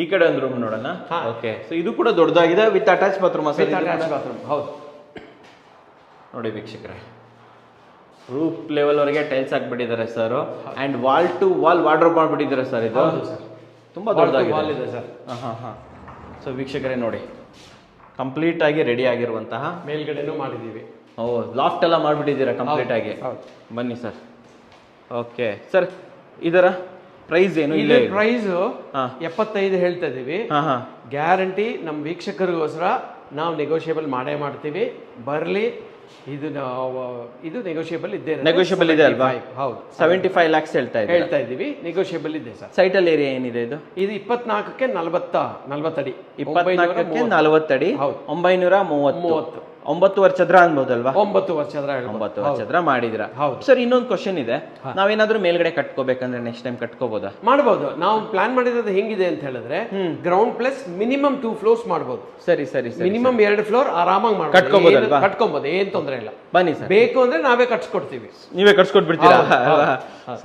ಈ ಕಡೆ ಒಂದು ರೂಮ್ ನೋಡೋಣ. ಓಕೆ. ಸೊ ಇದು ಕೂಡ ದೊಡ್ಡದಾಗಿದೆ ವಿತ್ ಅಟ್ಯಾಚ್ ಬಾತ್ರೂಮ್. ಹೌದು. ನೋಡಿ ವೀಕ್ಷಕರೇ, ರೂಫ್ ಲೆವೆಲ್ ವರೆಗೆ ಟೈಲ್ಸ್ ಹಾಕ್ಬಿಟ್ಟಿದ್ದಾರೆ sir. And wall to wall wardrobe ಮಾಡ್ಬಿಟ್ಟಿದ್ದಾರೆ ಸರ್. ಇದು ತುಂಬಾ ದೊಡ್ಡದಾಗಿದೆ ಸರ್. ಸೊ ವೀಕ್ಷಕರೇ ನೋಡಿ, ಕಂಪ್ಲೀಟ್ ಆಗಿ ರೆಡಿ ಆಗಿರುವಂತಹ, ಮೇಲ್ಗಡೆನೂ ಮಾಡಿದೀವಿ. ಲಾಫ್ಟ್ ಎಲ್ಲ ಮಾಡ್ಬಿಟ್ಟಿದ್ದೀರಾ ಕಂಪ್ಲೀಟ್ ಆಗಿ. ಬನ್ನಿ ಸರ್. ಓಕೆ ಸರ್, ಇದರ ಪ್ರೈಸ್ ಏನು? ಇಲ್ಲ, ಪ್ರೈಸ್ 75 ಹೇಳ್ತಾ ಇದೀವಿ. ಗ್ಯಾರಂಟಿ ನಮ್ಮ ವೀಕ್ಷಕರಿಗೋಸ್ಕರ ನಾವು ನೆಗೋಷಿಯಬಲ್ ಮಾಡೇ ಮಾಡ್ತೀವಿ. ಬರ್ಲಿ. ಇದು ನೆಗೋಷಿಯಬಲ್ ಇದೆ. ನೆಗೋಷಿಯಬಲ್ ಇದೆ ಅಲ್ವಾ? ಹೌದು. 75 lakhs ಹೇಳ್ತಾ ಇದೀವಿ. ನೆಗೋಷಿಯಬಲ್ ಇದೆ ಸರ್. ಸೈಟಲ್ ಏರಿಯಾ ಏನಿದೆ ಇದು? ಇದು 24ಕ್ಕೆ 40 ಅಡಿ. 24ಕ್ಕೆ 40 ಅಡಿ. 930. 9 ವರ್ಷ ಚದರ ಅನ್ಬೋದಲ್ವಾ? 9 ವರ್ಷ ಚದರ. 9 ವರ್ಷ ಚದರ ಮಾಡಿದ್ರ. ಸರ್, ಇನ್ನೊಂದು ಕ್ವಶನ್ ಇದೆ. ನಾವೇನಾದ್ರೂ ಮೇಲ್ಗಡೆ ಕಟ್ಕೋಬೇಕಂದ್ರೆ ನೆಕ್ಸ್ಟ್ ಟೈಮ್ ಕಟ್ಕೋಬಹುದಾ? ಮಾಡಬಹುದು. ನಾವು ಪ್ಲಾನ್ ಮಾಡಿರೋದು ಹೆಂಗಿದೆ ಅಂತ ಹೇಳಿದ್ರೆ, ಗ್ರೌಂಡ್ ಪ್ಲಸ್ ಮಿನಿಮಮ್ 2 ಫ್ಲೋರ್ಸ್ ಮಾಡಬಹುದು. ಸರಿ ಸರಿ. ಮಿನಿಮಮ್ 2 ಫ್ಲೋರ್ ಆರಾಮಾಗಿ ಕಟ್ಕೋಬಹುದು. ಏನ್ ತೊಂದರೆ ಇಲ್ಲ. ಬನ್ನಿ ಸರ್. ಬೇಕು ಅಂದ್ರೆ ನಾವೇ ಕಟ್ಸ್ಕೊಡ್ತೀವಿ. ನೀವೇ ಕಟ್ಸ್ಕೊಟ್ಬಿಡ್ತೀರಾ?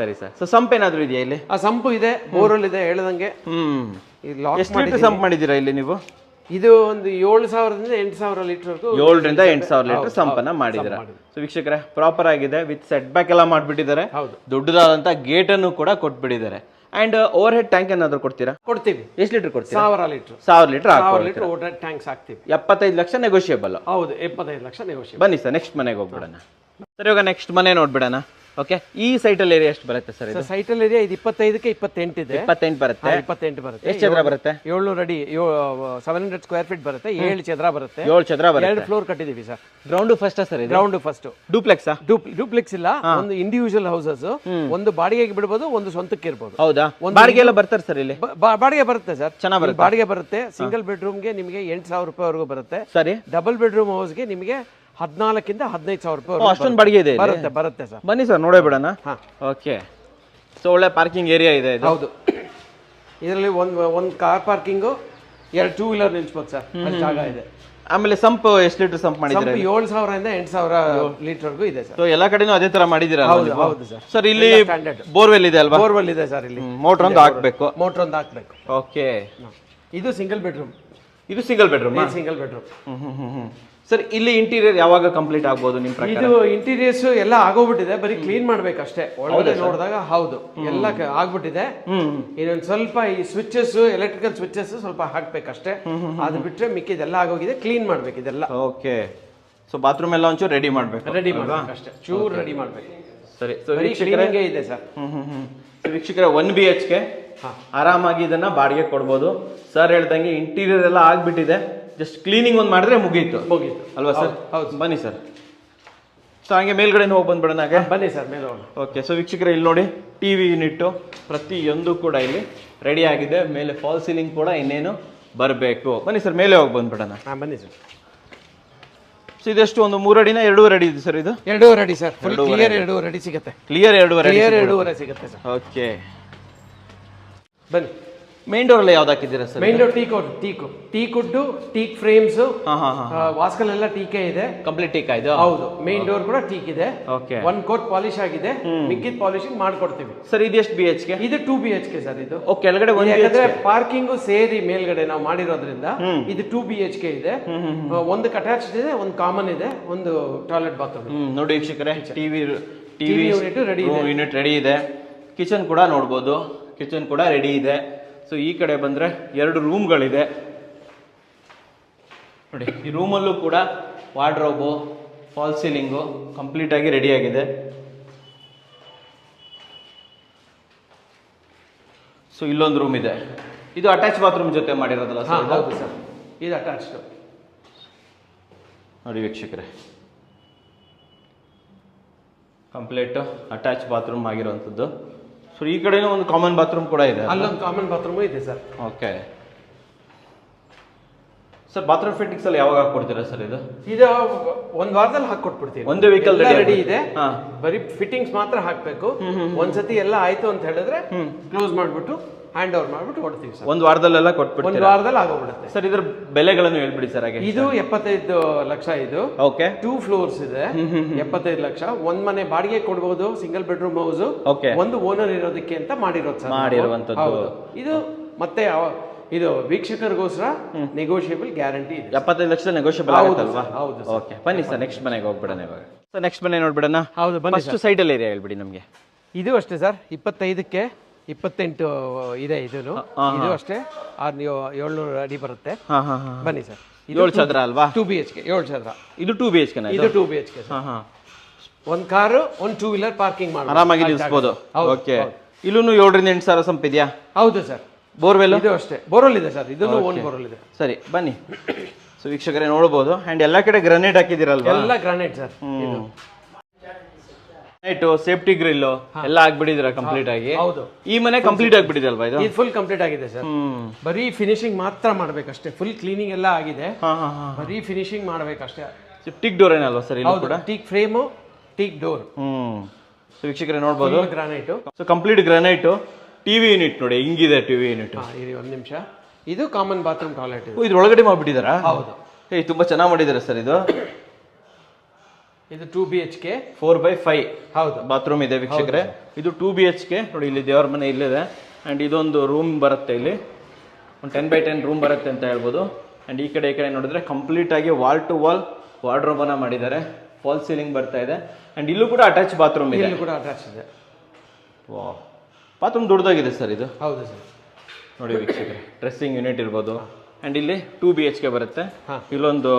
ಸರಿ ಸರ್. ಸೊ ಸಂಪ್ ಏನಾದ್ರು ಇದೆಯಾ ಇಲ್ಲಿ? ಆ ಸಂಪು ಇದೆ, ಬೋರ್ವೆಲ್ ಇದೆ ಹೇಳ್ದಂಗೆ. ಎಷ್ಟು ಲೀಟರ್ ಸಂಪ್ ಮಾಡಿದ್ದೀರಾ ಇಲ್ಲಿ ನೀವು? ಇದು ಒಂದು 7,000ದಿಂದ 8,000 ಲೀಟರ್ 7ರಿಂದ 8,000 ಲೀಟರ್ ಸಂಪನ್ನ ಮಾಡಿದ್ದೀರಾ. ಸೊ ವೀಕ್ಷಕರೇ, ಪ್ರಾಪರ್ ಆಗಿದೆ. ವಿತ್ ಸೆಟ್ ಬ್ಯಾಕ್ ಎಲ್ಲ ಮಾಡ್ಬಿಟ್ಟಿದ್ದಾರೆ. ದೊಡ್ಡದಾದಂತ ಗೇಟ್ ಅನ್ನು ಕೂಡ ಕೊಟ್ಬಿಟ್ಟಿದ್ದಾರೆ. ಅಂಡ್ ಓವರ್ ಹೆಡ್ ಟ್ಯಾಂಕ್ ಏನಾದ್ರು ಕೊಡ್ತೀರಾ? ಕೊಡ್ತೀವಿ. ಎಷ್ಟು ಲೀಟರ್ ಕೊಡ್ತೀರಾ? 1,000 litre. 1,000 litre overhead tanks ಹಾಕ್ತೀವಿ. 75 ಲಕ್ಷ ನೆಗೋಷಿಯಬಲ್. ಹೌದು, 75 ಲಕ್ಷ ನೆಗೋಷಿಯಬಲ್. ಬನ್ನಿ ಸರ್, ನೆಕ್ಸ್ಟ್ ಮನೆಗೆ ಹೋಗ್ಬಿಡೋಣ. ಸರ್, ಇವಾಗ ನೆಕ್ಸ್ಟ್ ಮನೆ ನೋಡ್ಬಿಡೋಣ. ಓಕೆ. ಈ ಸೈಟಲ್ ಏರಿಯಾ ಎಷ್ಟು ಬರುತ್ತೆ ಸರ್? ಇದು ಸೈಟಲ್ ಏರಿಯಾ ಇದು 25ಕ್ಕೆ 28 ಇದೆ. 28 ಬರುತ್ತೆ. 28 ಬರುತ್ತೆ. ಎಷ್ಟು ಚದರ ಬರುತ್ತೆ? 700 ಅಡಿ, 700 ಸ್ಕ್ವೇರ್ ಫೀಟ್ ಬರುತ್ತೆ. 7 ಚದರ ಬರುತ್ತೆ. 7 ಚದರ ಬರುತ್ತೆ. 2 ಫ್ಲೋರ್ ಕಟ್ಟಿದೀವಿ sir. Ground first sir? Ground first. Duplex? Duplex ಇಲ್ಲ, ಒಂದು ಇಂಡಿವಿಜುವಲ್ ಹೌಸಸ್. ಒಂದು ಬಾಡಿಗೆಗೆ ಬಿಡಬಹುದು, ಒಂದು ಸ್ವಂತಕ್ಕೆ ಇರಬಹುದು. ಹೌದಾ? ಬಾಡಿಗೆ ಎಲ್ಲ ಬರ್ತಾರೆ ಸರ್ ಇಲ್ಲಿ? ಬಾಡಿಗೆ ಬರುತ್ತೆ ಸರ್, ಚೆನ್ನಾಗಿ ಬರುತ್ತೆ. ಬಾಡಿಗೆ ಬರುತ್ತೆ. ಸಿಂಗಲ್ ಬೆಡ್ರೂಮ್ಗೆ ನಿಮಗೆ 8,000 ರೂಪಾಯಿವರೆಗೂ ಬರುತ್ತೆ. ಸರಿ. ಡಬಲ್ ಬೆಡ್ರೂಮ್ ಹೌಸ್ಗೆ ನಿಮಗೆ 14ರಿಂದ 15,000 ರೂಪಾಯಿ. ಅಷ್ಟೊಂದು ಬಾಡಿಗೆ ಇದೆ? ಬರುತ್ತೆ ಸರ್. ಬನ್ನಿ ಸರ್, ನೋಡೇ ಬಿಡೋಣ. ಓಕೆ. ಸೊ ಒಳ್ಳೆ ಪಾರ್ಕಿಂಗ್ ಏರಿಯಾ ಇದೆ ಇದು. ಹೌದು. ಇದರಲ್ಲಿ ಒಂದು ಕಾರ್ ಪಾರ್ಕಿಂಗು, 2 2 ವೀಲರ್ ನಿಲ್ಸ್ಬೋದು ಸರ್. ಜಾಗ ಇದೆ. ಆಮೇಲೆ ಸಂಪ್ ಎಷ್ಟು ಲೀಟರ್ ಸಂಪ್ ಮಾಡಿದ್ದೀರಾ? 7,000ರಿಂದ 8,000 ಲೀಟರ್ಗೂ ಇದೆ ಸರ್. ಸೊ ಎಲ್ಲ ಕಡೆನೂ ಅದೇ ತರ ಮಾಡಿದ್ದೀರಾ? ಹೌದು ಸರ್. ಸರ್, ಇಲ್ಲಿ ಬೋರ್ವೆಲ್ ಇದೆ ಅಲ್ವಾ? ಬೋರ್ವೆಲ್ ಇದೆ ಸರ್. ಇಲ್ಲಿ ಮೋಟರ್ ಒಂದು ಹಾಕ್ಬೇಕು. ಓಕೆ. ಇದು ಸಿಂಗಲ್ ಬೆಡ್ರೂಮ್. ಇದು single bedroom. Single bedroom. Sir, ಇಲ್ಲಿ ಇಂಟೀರಿಯರ್ ಯಾವಾಗ ಕಂಪ್ಲೀಟ್ ಆಗ್ಬೋದು ನಿಮ್ಮ ಪ್ರಕಾರ? ಇದು ಇಂಟೀರಿಯರ್ಸ್ ಎಲ್ಲ ಆಗೋಗ್ಬಿಟ್ಟಿದೆ, ಬರೀ ಕ್ಲೀನ್ ಮಾಡ್ಬೇಕಷ್ಟೇ. ಒಳಗಡೆ ನೋಡಿದಾಗ ಹೌದು ಎಲ್ಲ ಆಗ್ಬಿಟ್ಟಿದೆ. ಇನ್ನೊಂದು ಸ್ವಲ್ಪ ಈ ಸ್ವಿಚಸ್, ಎಲೆಕ್ಟ್ರಿಕಲ್ ಸ್ವಿಚಸ್ ಸ್ವಲ್ಪ ಹಾಕ್ಬೇಕಷ್ಟೇ. ಅದು ಬಿಟ್ರೆ ಮಿಕ್ಕಿದೆಲ್ಲ ಆಗೋಗಿದೆ. ಕ್ಲೀನ್ ಮಾಡ್ಬೇಕು ಇದೆಲ್ಲ. ಓಕೆ. ಸೊ ಬಾತ್ರೂಮ್ ಎಲ್ಲ ಒಂಚೂರು ರೆಡಿ ಮಾಡ್ಬೇಕು ಅಷ್ಟೇ. ಚೂರು ರೆಡಿ ಮಾಡ್ಬೇಕು. ಸರಿ. ಸೊ ವೀಕ್ಷಕರೇ ಇದೆ ಸರ್. ವೀಕ್ಷಕರ 1 BHK ಆರಾಮಾಗಿ ಇದನ್ನ ಬಾಡಿಗೆ ಕೊಡ್ಬೋದು. ಸರ್ ಹೇಳ್ದಂಗೆ ಇಂಟೀರಿಯರ್ ಎಲ್ಲ ಆಗ್ಬಿಟ್ಟಿದೆ. ಜಸ್ಟ್ ಕ್ಲೀನಿಂಗ್ ಒಂದು ಮಾಡಿದ್ರೆ ಮುಗೀತು ಅಲ್ವಾ ಸರ್? ಹೌದು. ಬನ್ನಿ ಸರ್. ಸೊ ಹಂಗೆ ಮೇಲ್ಗಡೆ ಹೋಗಿ ಬಂದ್ಬಿಡೋಣ. ಬನ್ನಿ ಸರ್, ಮೇಲೆ ಹೋಗೋಣ. ಓಕೆ. ಸೊ ವೀಕ್ಷಕರೇ, ಇಲ್ಲಿ ನೋಡಿ, ಟಿವಿ ಯೂನಿಟ್ ಪ್ರತಿಯೊಂದು ಕೂಡ ಇಲ್ಲಿ ರೆಡಿ ಆಗಿದೆ. ಮೇಲೆ ಫಾಲ್ ಸೀಲಿಂಗ್ ಕೂಡ ಇನ್ನೇನು ಬರಬೇಕು. ಬನ್ನಿ ಸರ್, ಮೇಲೆ ಹೋಗಿ ಬಂದ್ಬಿಡೋಣ. ಹಾಂ ಬನ್ನಿ ಸರ್. ಸೊ ಇದೆಷ್ಟು, ಒಂದು 3 ಅಡಿನ 2.5 ಅಡಿ ಇದೆ ಸರ್ ಇದು? 2.5 ಅಡಿ ಸರ್, ಫುಲ್ ಕ್ಲಿಯರ್ 2.5 ಅಡಿ ಸಿಗುತ್ತೆ. ಕ್ಲಿಯರ್ 2.5 ಅಡಿ? ಕ್ಲಿಯರ್ 2.5 ಸಿಗುತ್ತೆ ಸರ್. ಓಕೆ ಬನ್ನಿ. ಮೇನ್ ಡೋರ್ ಎಲ್ಲ ಯಾವ್ದು ಹಾಕಿದ್ದೀರಾ sir? Main door teak wood, teak frames, ವಾಸ್ಕಲ್ ಎಲ್ಲ ಟೀಕೆ ಇದೆ. ಕಂಪ್ಲೀಟ್ ಟೀಕ್ ಇದು? ಹೌದು. ಮೇನ್ ಡೋರ್ ಕೂಡ ಟೀಕ್ ಇದೆ. ಓಕೆ. 1 ಕೋಟ್ ಪಾಲಿಶ್ ಆಗಿದೆ, ಮಿಕ್ಕಿದ ಪಾಲಿಶಿಂಗ್ ಮಾಡ್ಕೊಡ್ತೀವಿ ಸರ್. ಇದು ಎಷ್ಟು BHK? ಇದು 2 BHK ಸರ್. ಇದು ಕೆಳಗಡೆ ಯಾಕಂದ್ರೆ ಪಾರ್ಕಿಂಗ್ ಸೇರಿ ಮೇಲ್ಗಡೆ ನಾವು ಮಾಡಿರೋದ್ರಿಂದ ಇದು 2 BHK ಇದೆ. ಒಂದು ಅಟ್ಯಾಚ್ಡ್ ಇದೆ, ಒಂದು ಕಾಮನ್ ಇದೆ, ಒಂದು ಟಾಯ್ಲೆಟ್ ಬಾತ್ರೂಮ್. ನೋಡಿ ವೀಕ್ಷಕರೇ, ಟಿವಿ ಯೂನಿಟ್ ರೆಡಿ ಇದೆ. ಕಿಚನ್ ಕೂಡ ನೋಡ್ಬೋದು, ಕಿಚನ್ ಕೂಡ ರೆಡಿ ಇದೆ. ಸೊ ಈ ಕಡೆ ಬಂದರೆ 2 ರೂಮ್ಗಳಿದೆ ನೋಡಿ. ಈ ರೂಮಲ್ಲೂ ಕೂಡ ವಾರ್ಡ್ರೋಬು, ಫಾಲ್ ಸೀಲಿಂಗು ಕಂಪ್ಲೀಟಾಗಿ ರೆಡಿಯಾಗಿದೆ. ಸೊ ಇಲ್ಲೊಂದು ರೂಮ್ ಇದೆ, ಇದು ಅಟ್ಯಾಚ್ ಬಾತ್ರೂಮ್ ಜೊತೆ ಮಾಡಿರೋದಲ್ಲ ಸರ್? ಹೌದು ಸರ್, ಇದು ಅಟ್ಯಾಚ್ಡ್ ನೋಡಿ ವೀಕ್ಷಕರೇ, ಕಂಪ್ಲೀಟ್ ಅಟ್ಯಾಚ್ ಬಾತ್ರೂಮ್ ಆಗಿರುವಂಥದ್ದು. ಸೊ ಈ ಕಡೆನೂ ಒಂದು ಕಾಮನ್ ಬಾತ್ರೂಮ್ ಕೂಡ ಇದೆ. ಅಲ್ಲೊಂದು ಕಾಮನ್ ಬಾತ್ರೂಮ್ ಇದೆ sir. Okay sir, bathroom fittings ಎಲ್ಲ ಯಾವಾಗ ಹಾಕೊಡ್ತೀರಾ ಸರ್? ಇದು 1 ವಾರದಲ್ಲಿ ಹಾಕೊಟ್ಬಿಡ್ತೀವಿ. ಒಂದು ವೀಕಲ್ ರೆಡಿ ಇದೆ, ಬರೀ ಫಿಟ್ಟಿಂಗ್ಸ್ ಮಾತ್ರ ಹಾಕ್ಬೇಕು. ಒಂದ್ಸತಿ ಎಲ್ಲ ಆಯ್ತು ಅಂತ ಹೇಳಿದ್ರೆ ಕ್ಲೋಸ್ ಮಾಡ್ಬಿಟ್ಟು ಹ್ಯಾಂಡ್ ಓವರ್ ಮಾಡ್ಬಿಟ್ಟು ಕೊಡ್ತೀವಿ ಸರ್. 1 ವಾರದಲ್ಲೆಲ್ಲ ಕೊಟ್ಬಿಡ್ತೀವಿ? 1 ವಾರದಲ್ಲಿ ಆಗೋಗ್ಬಿಡುತ್ತೆ ಸರ್. ಇದ್ರ ಬೆಲೆಗಳನ್ನು ಹೇಳ್ಬಿಡಿ ಸರ್ ಹಾಗೆ. ಇದು 75 ಲಕ್ಷ. ಇದು ಓಕೆ. 2 ಫ್ಲೋರ್ಸ್ ಇದೆ, 75 ಲಕ್ಷ. ಒಂದ್ ಮನೆ ಬಾಡಿಗೆ ಕೊಡ್ಬೋದು, ಸಿಂಗಲ್ ಬೆಡ್ರೂಮ್ ಹೌಸ್. ಓಕೆ. ಒಂದು ಓನರ್ ಇರೋದಕ್ಕೆ ಅಂತ ಮಾಡಿರೋದು ಸರ್, ಮಾಡಿರುವಂತದ್ದು. ಇದು ಮತ್ತೆ ಇದು ವೀಕ್ಷಕರಿಗೋಸ್ಕರ ನೆಗೋಷಿಯಬಲ್ ಗ್ಯಾರಂಟಿ ಇದೆ. 75 ಲಕ್ಷ ನೆಗೋಷಿಯಬಲ್ ಆಗುತ್ತಲ್ವಾ? ಹೌದು. ಓಕೆ ಬನ್ನಿ ಸರ್, ನೆಕ್ಸ್ಟ್ ಮನೆಗೆ ಹೋಗ್ಬಿಡೋಣ ಇವಾಗ. ಸರ್ ನೆಕ್ಸ್ಟ್ ಮನೆ ನೋಡ್ಬಿಡೋಣ. ಹೌದು ಬನ್ನಿ. ಫಸ್ಟ್ ಸೈಡಲ್ಲಿ ಏರಿಯಾ ಹೇಳ್ಬಿಡಿ ನಮಗೆ. ಇದು ಅಷ್ಟೇ ಸರ್, 25ಕ್ಕೆ 28 ಇದೆ. ಇದು ಅಷ್ಟೇ 700 ಅಡಿ ಬರುತ್ತೆ. ಬನ್ನಿ ಸರ್. 7 ಚದರ ಅಲ್ವಾ? 2 BHK 7 ಚದರ. ಇದು 2 BHK? ಇದು 2 BHK ಸರ್. ಒಂದು ಕಾರು, ಒಂದು 2 ವೀಲರ್ ಪಾರ್ಕಿಂಗ್ ಮಾಡಿ ಆರಾಮಾಗಿ ನಿಲ್ಲಿಸಬಹುದು. ಓಕೆ. ಇಲ್ಲೂ 7ರಿಂದ 8 ಸಾವಿರ ಸಂಪ್ ಇದೆಯಾ? ಹೌದು ಸರ್. ಬೋರ್ವೆಲ್? ಇದು ಅಷ್ಟೇ ಬೋರ್ವೆಲ್ ಇದೆ ಸರ್. ಇದನ್ನು ಓನ್ ಬೋರ್ವೆಲ್ ಇದೆ. ಸರಿ ಬನ್ನಿ. ಸೊ ವೀಕ್ಷಕರೇ ನೋಡಬಹುದು, ಅಂಡ್ ಎಲ್ಲಾ ಕಡೆ ಗ್ರಾನೈಟ್ ಹಾಕಿದಿರಲ್ವಾ? ಎಲ್ಲ ಗ್ರಾನೈಟ್ ಸರ್. ಸೇಫ್ಟಿ ಗ್ರಿಲ್ ಎಲ್ಲ ಆಗ್ಬಿಟ್ಟಿದ್ರ ಕಂಪ್ಲೀಟ್ ಆಗಿ? ಹೌದು. ಈ ಮನೆ ಕಂಪ್ಲೀಟ್ ಆಗ್ಬಿಟ್ಟಿದೆ ಅಲ್ವಾ? ಇದು ಫುಲ್ ಕಂಪ್ಲೀಟ್ ಆಗಿದೆ ಸರ್. ಬರೀ ಫಿನಿಶಿಂಗ್ ಮಾತ್ರ ಮಾಡ್ಬೇಕಷ್ಟೇ. ಫುಲ್ ಕ್ಲೀನಿಂಗ್ ಎಲ್ಲ ಆಗಿದೆ, ಬರೀ ಫಿನಿಶಿಂಗ್ ಮಾಡ್ಬೇಕಷ್ಟೇ. ಟೀಕ್ ಡೋರ್ ಏನಲ್ವಾ ಸರ್? ಇಲ್ಲಿ ಕೂಡ teak frame, teak door. So ವೀಕ್ಷಕರೇ ನೋಡಬಹುದು, granite. So complete granite. TV unit ನೋಡಿ ಹಿಂಗಿದೆ. ಟಿವಿ ಯೂನಿಟ್ ಇದು 1 ನಿಮಿಷ. ಇದು ಕಾಮನ್ ಬಾತ್ರೂಮ್ ಟಾಯ್ಲೆಟ್. ಇದ್ರೊಳಗಡೆ ಮಾಡ್ಬಿಟ್ಟಿದಾರಾ? ಹೌದು. ತುಂಬಾ ಚೆನ್ನಾಗಿ ಮಾಡಿದಾರೆ ಸರ್. ಇದು 2 BHK 4/5 ಹೌದು ಬಾತ್ರೂಮ್ ಇದೆ ವೀಕ್ಷಕರೇ. ಇದು 2 BHK ನೋಡಿ. ಇಲ್ಲಿ ದೇವರ ಮನೆ ಇಲ್ಲಿದೆ, ಅಂಡ್ ಇದೊಂದು ರೂಮ್ ಬರುತ್ತೆ. ಇಲ್ಲಿ ಒಂದು 10/10 ರೂಮ್ ಬರುತ್ತೆ ಅಂತ ಹೇಳ್ಬೋದು. ಅಂಡ್ ಈ ಕಡೆ ನೋಡಿದ್ರೆ ಕಂಪ್ಲೀಟ್ ಆಗಿ ವಾಲ್ ಟು ವಾಲ್ ವಾರ್ಡ್ರೋಬ್ ಅನ್ನ ಮಾಡಿದ್ದಾರೆ. ಫಾಲ್ ಸೀಲಿಂಗ್ ಬರ್ತಾ ಇದೆ, ಅಂಡ್ ಇಲ್ಲೂ ಕೂಡ ಅಟ್ಯಾಚ್ ಬಾತ್ರೂಮ್ ಇದೆ. ಇಲ್ಲೂ ಕೂಡ ಅಟ್ಯಾಚ್ ಇದೆ. ವಾಹ್, ಬಾತ್ರೂಮ್ ದೊಡ್ಡದಾಗಿದೆ ಸರ್ ಇದು. ಹೌದು ಸರ್. ನೋಡಿ ವೀಕ್ಷಕರೇ, ಡ್ರೆಸ್ಸಿಂಗ್ ಯೂನಿಟ್ ಇರ್ಬೋದು. ಅಂಡ್ ಇಲ್ಲಿ 2 BHK ಬರುತ್ತೆ. ಇಲ್ಲೊಂದು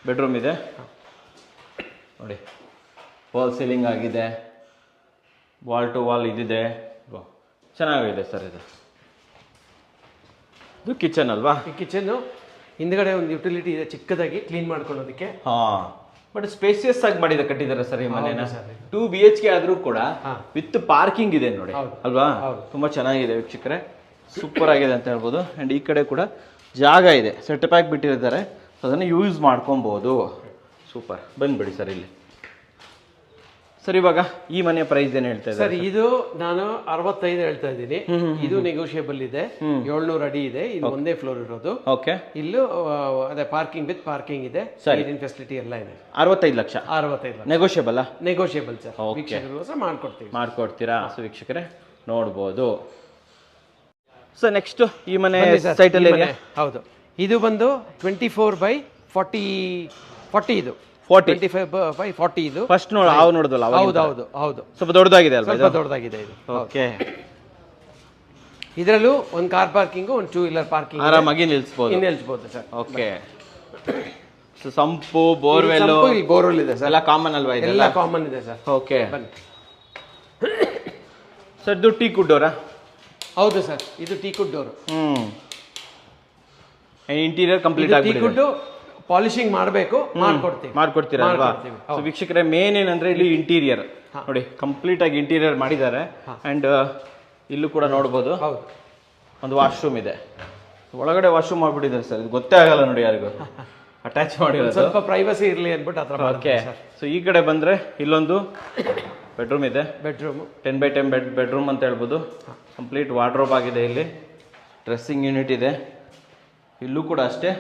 ಬೆಡ್ರೂಮ್ ಇದೆ ನೋಡಿ. ವಾಲ್ ಸೀಲಿಂಗ್ ಆಗಿದೆ, ವಾಲ್ ಟು ವಾಲ್ ಇದಿದೆ. ಚೆನ್ನಾಗಿದೆ ಸರ್. ಇದು ಕಿಚನ್ ಅಲ್ವಾ? ಈ ಕಿಚನ್ ಹಿಂದ್ಗಡೆ ಒಂದು ಯುಟಿಲಿಟಿ ಇದೆ ಚಿಕ್ಕದಾಗಿ ಕ್ಲೀನ್ ಮಾಡ್ಕೊಳ್ಳೋದಕ್ಕೆ. ಬಟ್ ಸ್ಪೇಸಿಯಸ್ ಆಗಿ ಕಟ್ಟಿದ್ದಾರೆ ಸರ್ ಈ ಮನೆನ. 2 BHK ಆದ್ರೂ ಕೂಡ ವಿತ್ ಪಾರ್ಕಿಂಗ್ ಇದೆ ನೋಡಿ ಅಲ್ವಾ? ತುಂಬಾ ಚೆನ್ನಾಗಿದೆ ವೀಕ್ಷಕರೇ, ಸೂಪರ್ ಆಗಿದೆ ಅಂತ ಹೇಳ್ಬೋದು. ಅಂಡ್ ಈ ಕಡೆ ಕೂಡ ಜಾಗ ಇದೆ, ಸೆಟ್ ಪ್ಯಾಕ್ ಬಿಟ್ಟಿರ್ತಾರೆ, ಅದನ್ನು ಯೂಸ್ ಮಾಡ್ಕೊಬಹುದು. ಸೂಪರ್. ಬಂದ್ಬಿಡಿ ಸರ್ ಇಲ್ಲಿ. ಸರ್ ಇವಾಗ ಈ ಮನೆಯ ಪ್ರೈಸ್ ಏನು ಹೇಳ್ತಾ ಇದ್ದಾರೆ ಸರ್? ಇದು ನಾನು 65 ಹೇಳ್ತಾ ಇದ್ದೀನಿ. ಇದು ನೆಗೋಷಿಯಬಲ್ ಇದೆ. 700 ಅಡಿ ಇದೆ. ಇದು ಒಂದೇ ಫ್ಲೋರ್ ಇರೋದು. ಓಕೆ. ಇಲ್ಲೂ ಅದೇ ಪಾರ್ಕಿಂಗ್ ವಿತ್ ಪಾರ್ಕಿಂಗ್ ಇದೆ, ನೀರಿನ ಫೆಸಿಲಿಟಿ ಎಲ್ಲ ಇದೆ. 65 lakh. 65 lakh negotiable? Negotiable sir. ವೀಕ್ಷಕರಿಗೋಸ್ಕರ ಮಾಡ್ಕೊಡ್ತೀರಾ? ಸೊ ವೀಕ್ಷಕರೇ ನೋಡ್ಬೋದು. ಸೊ ನೆಕ್ಸ್ಟ್ ಈ ಮನೆ ಸೈಟ್ ಅಲ್ಲಿ ಹೌದು. ಇದು ಬಂದು 24/40 ಇದು 25/40 ಇದು ಫಸ್ಟ್ ನಾವು ನೋಡಿದ್ವಲ್ಲ. ಹೌದು ಸ್ವಲ್ಪ ದೊಡ್ಡದಾಗಿದೆ ಅಲ್ವಾ? ಸ್ವಲ್ಪ ದೊಡ್ಡದಾಗಿದೆ ಇದು. ಓಕೆ. ಇದರಲ್ಲೂ ಒಂದು ಕಾರ್ ಪಾರ್ಕಿಂಗ್, ಒಂದು 2 ವೀಲರ್ ಪಾರ್ಕಿಂಗ್ ಆರಾಮಾಗಿ ನಿಲ್ಲಿಸಬಹುದು sir. Okay. So sump, borewell, borewell ಇದೆ ಸರ್. ಎಲ್ಲ ಕಾಮನ್ ಅಲ್ವಾ? ಎಲ್ಲ ಕಾಮನ್ ಇದೆ ಸರ್. ಓಕೆ. ಸರ್ ಇದು ಟೀಕ್ ವುಡ್ ಡೋರಾ? ಹೌದು ಸರ್, ಇದು teak wood door. Interior complete ಆಗಿದೆ. ಟೀಕ್ ವುಡ್ ಪಾಲಿಶಿಂಗ್ ಮಾಡಬೇಕು, ಮಾಡ್ಕೊಡ್ತೀರಾ ಅಲ್ವಾ? ಸೊ ವೀಕ್ಷಕರೇ ಮೇನ್ ಏನಂದ್ರೆ ಇಲ್ಲಿ ಇಂಟೀರಿಯರ್ ನೋಡಿ, ಕಂಪ್ಲೀಟ್ ಆಗಿ ಇಂಟೀರಿಯರ್ ಮಾಡಿದ್ದಾರೆ. ಅಂಡ್ ಇಲ್ಲೂ ಕೂಡ ನೋಡಬಹುದು ಒಂದು ವಾಶ್ರೂಮ್ ಇದೆ. ಒಳಗಡೆ ವಾಶ್ರೂಮ್ ಮಾಡ್ಬಿಟ್ಟಿದ್ದಾರೆ ಸರ್, ಇದು ಗೊತ್ತೇ ಆಗಲ್ಲ ನೋಡಿ ಯಾರಿಗೂ. ಅಟ್ಯಾಚ್ ಮಾಡಿರೋದು, ಸ್ವಲ್ಪ ಪ್ರೈವಸಿ ಇರಲಿ ಅಂದ್ಬಿಟ್ಟು ಆ ಥರ ಓಕೆ. ಸೊ ಈ ಕಡೆ ಬಂದರೆ ಇಲ್ಲೊಂದು ಬೆಡ್ರೂಮ್ ಇದೆ, ಬೆಡ್ರೂಮು 10x10 ಬೆಡ್ರೂಮ್ ಅಂತ ಹೇಳ್ಬೋದು. ಕಂಪ್ಲೀಟ್ ವಾರ್ಡ್ರೋಬ್ ಆಗಿದೆ, ಇಲ್ಲಿ ಡ್ರೆಸ್ಸಿಂಗ್ ಯೂನಿಟ್ ಇದೆ, ಇಲ್ಲೂ ಕೂಡ ಅಷ್ಟೇ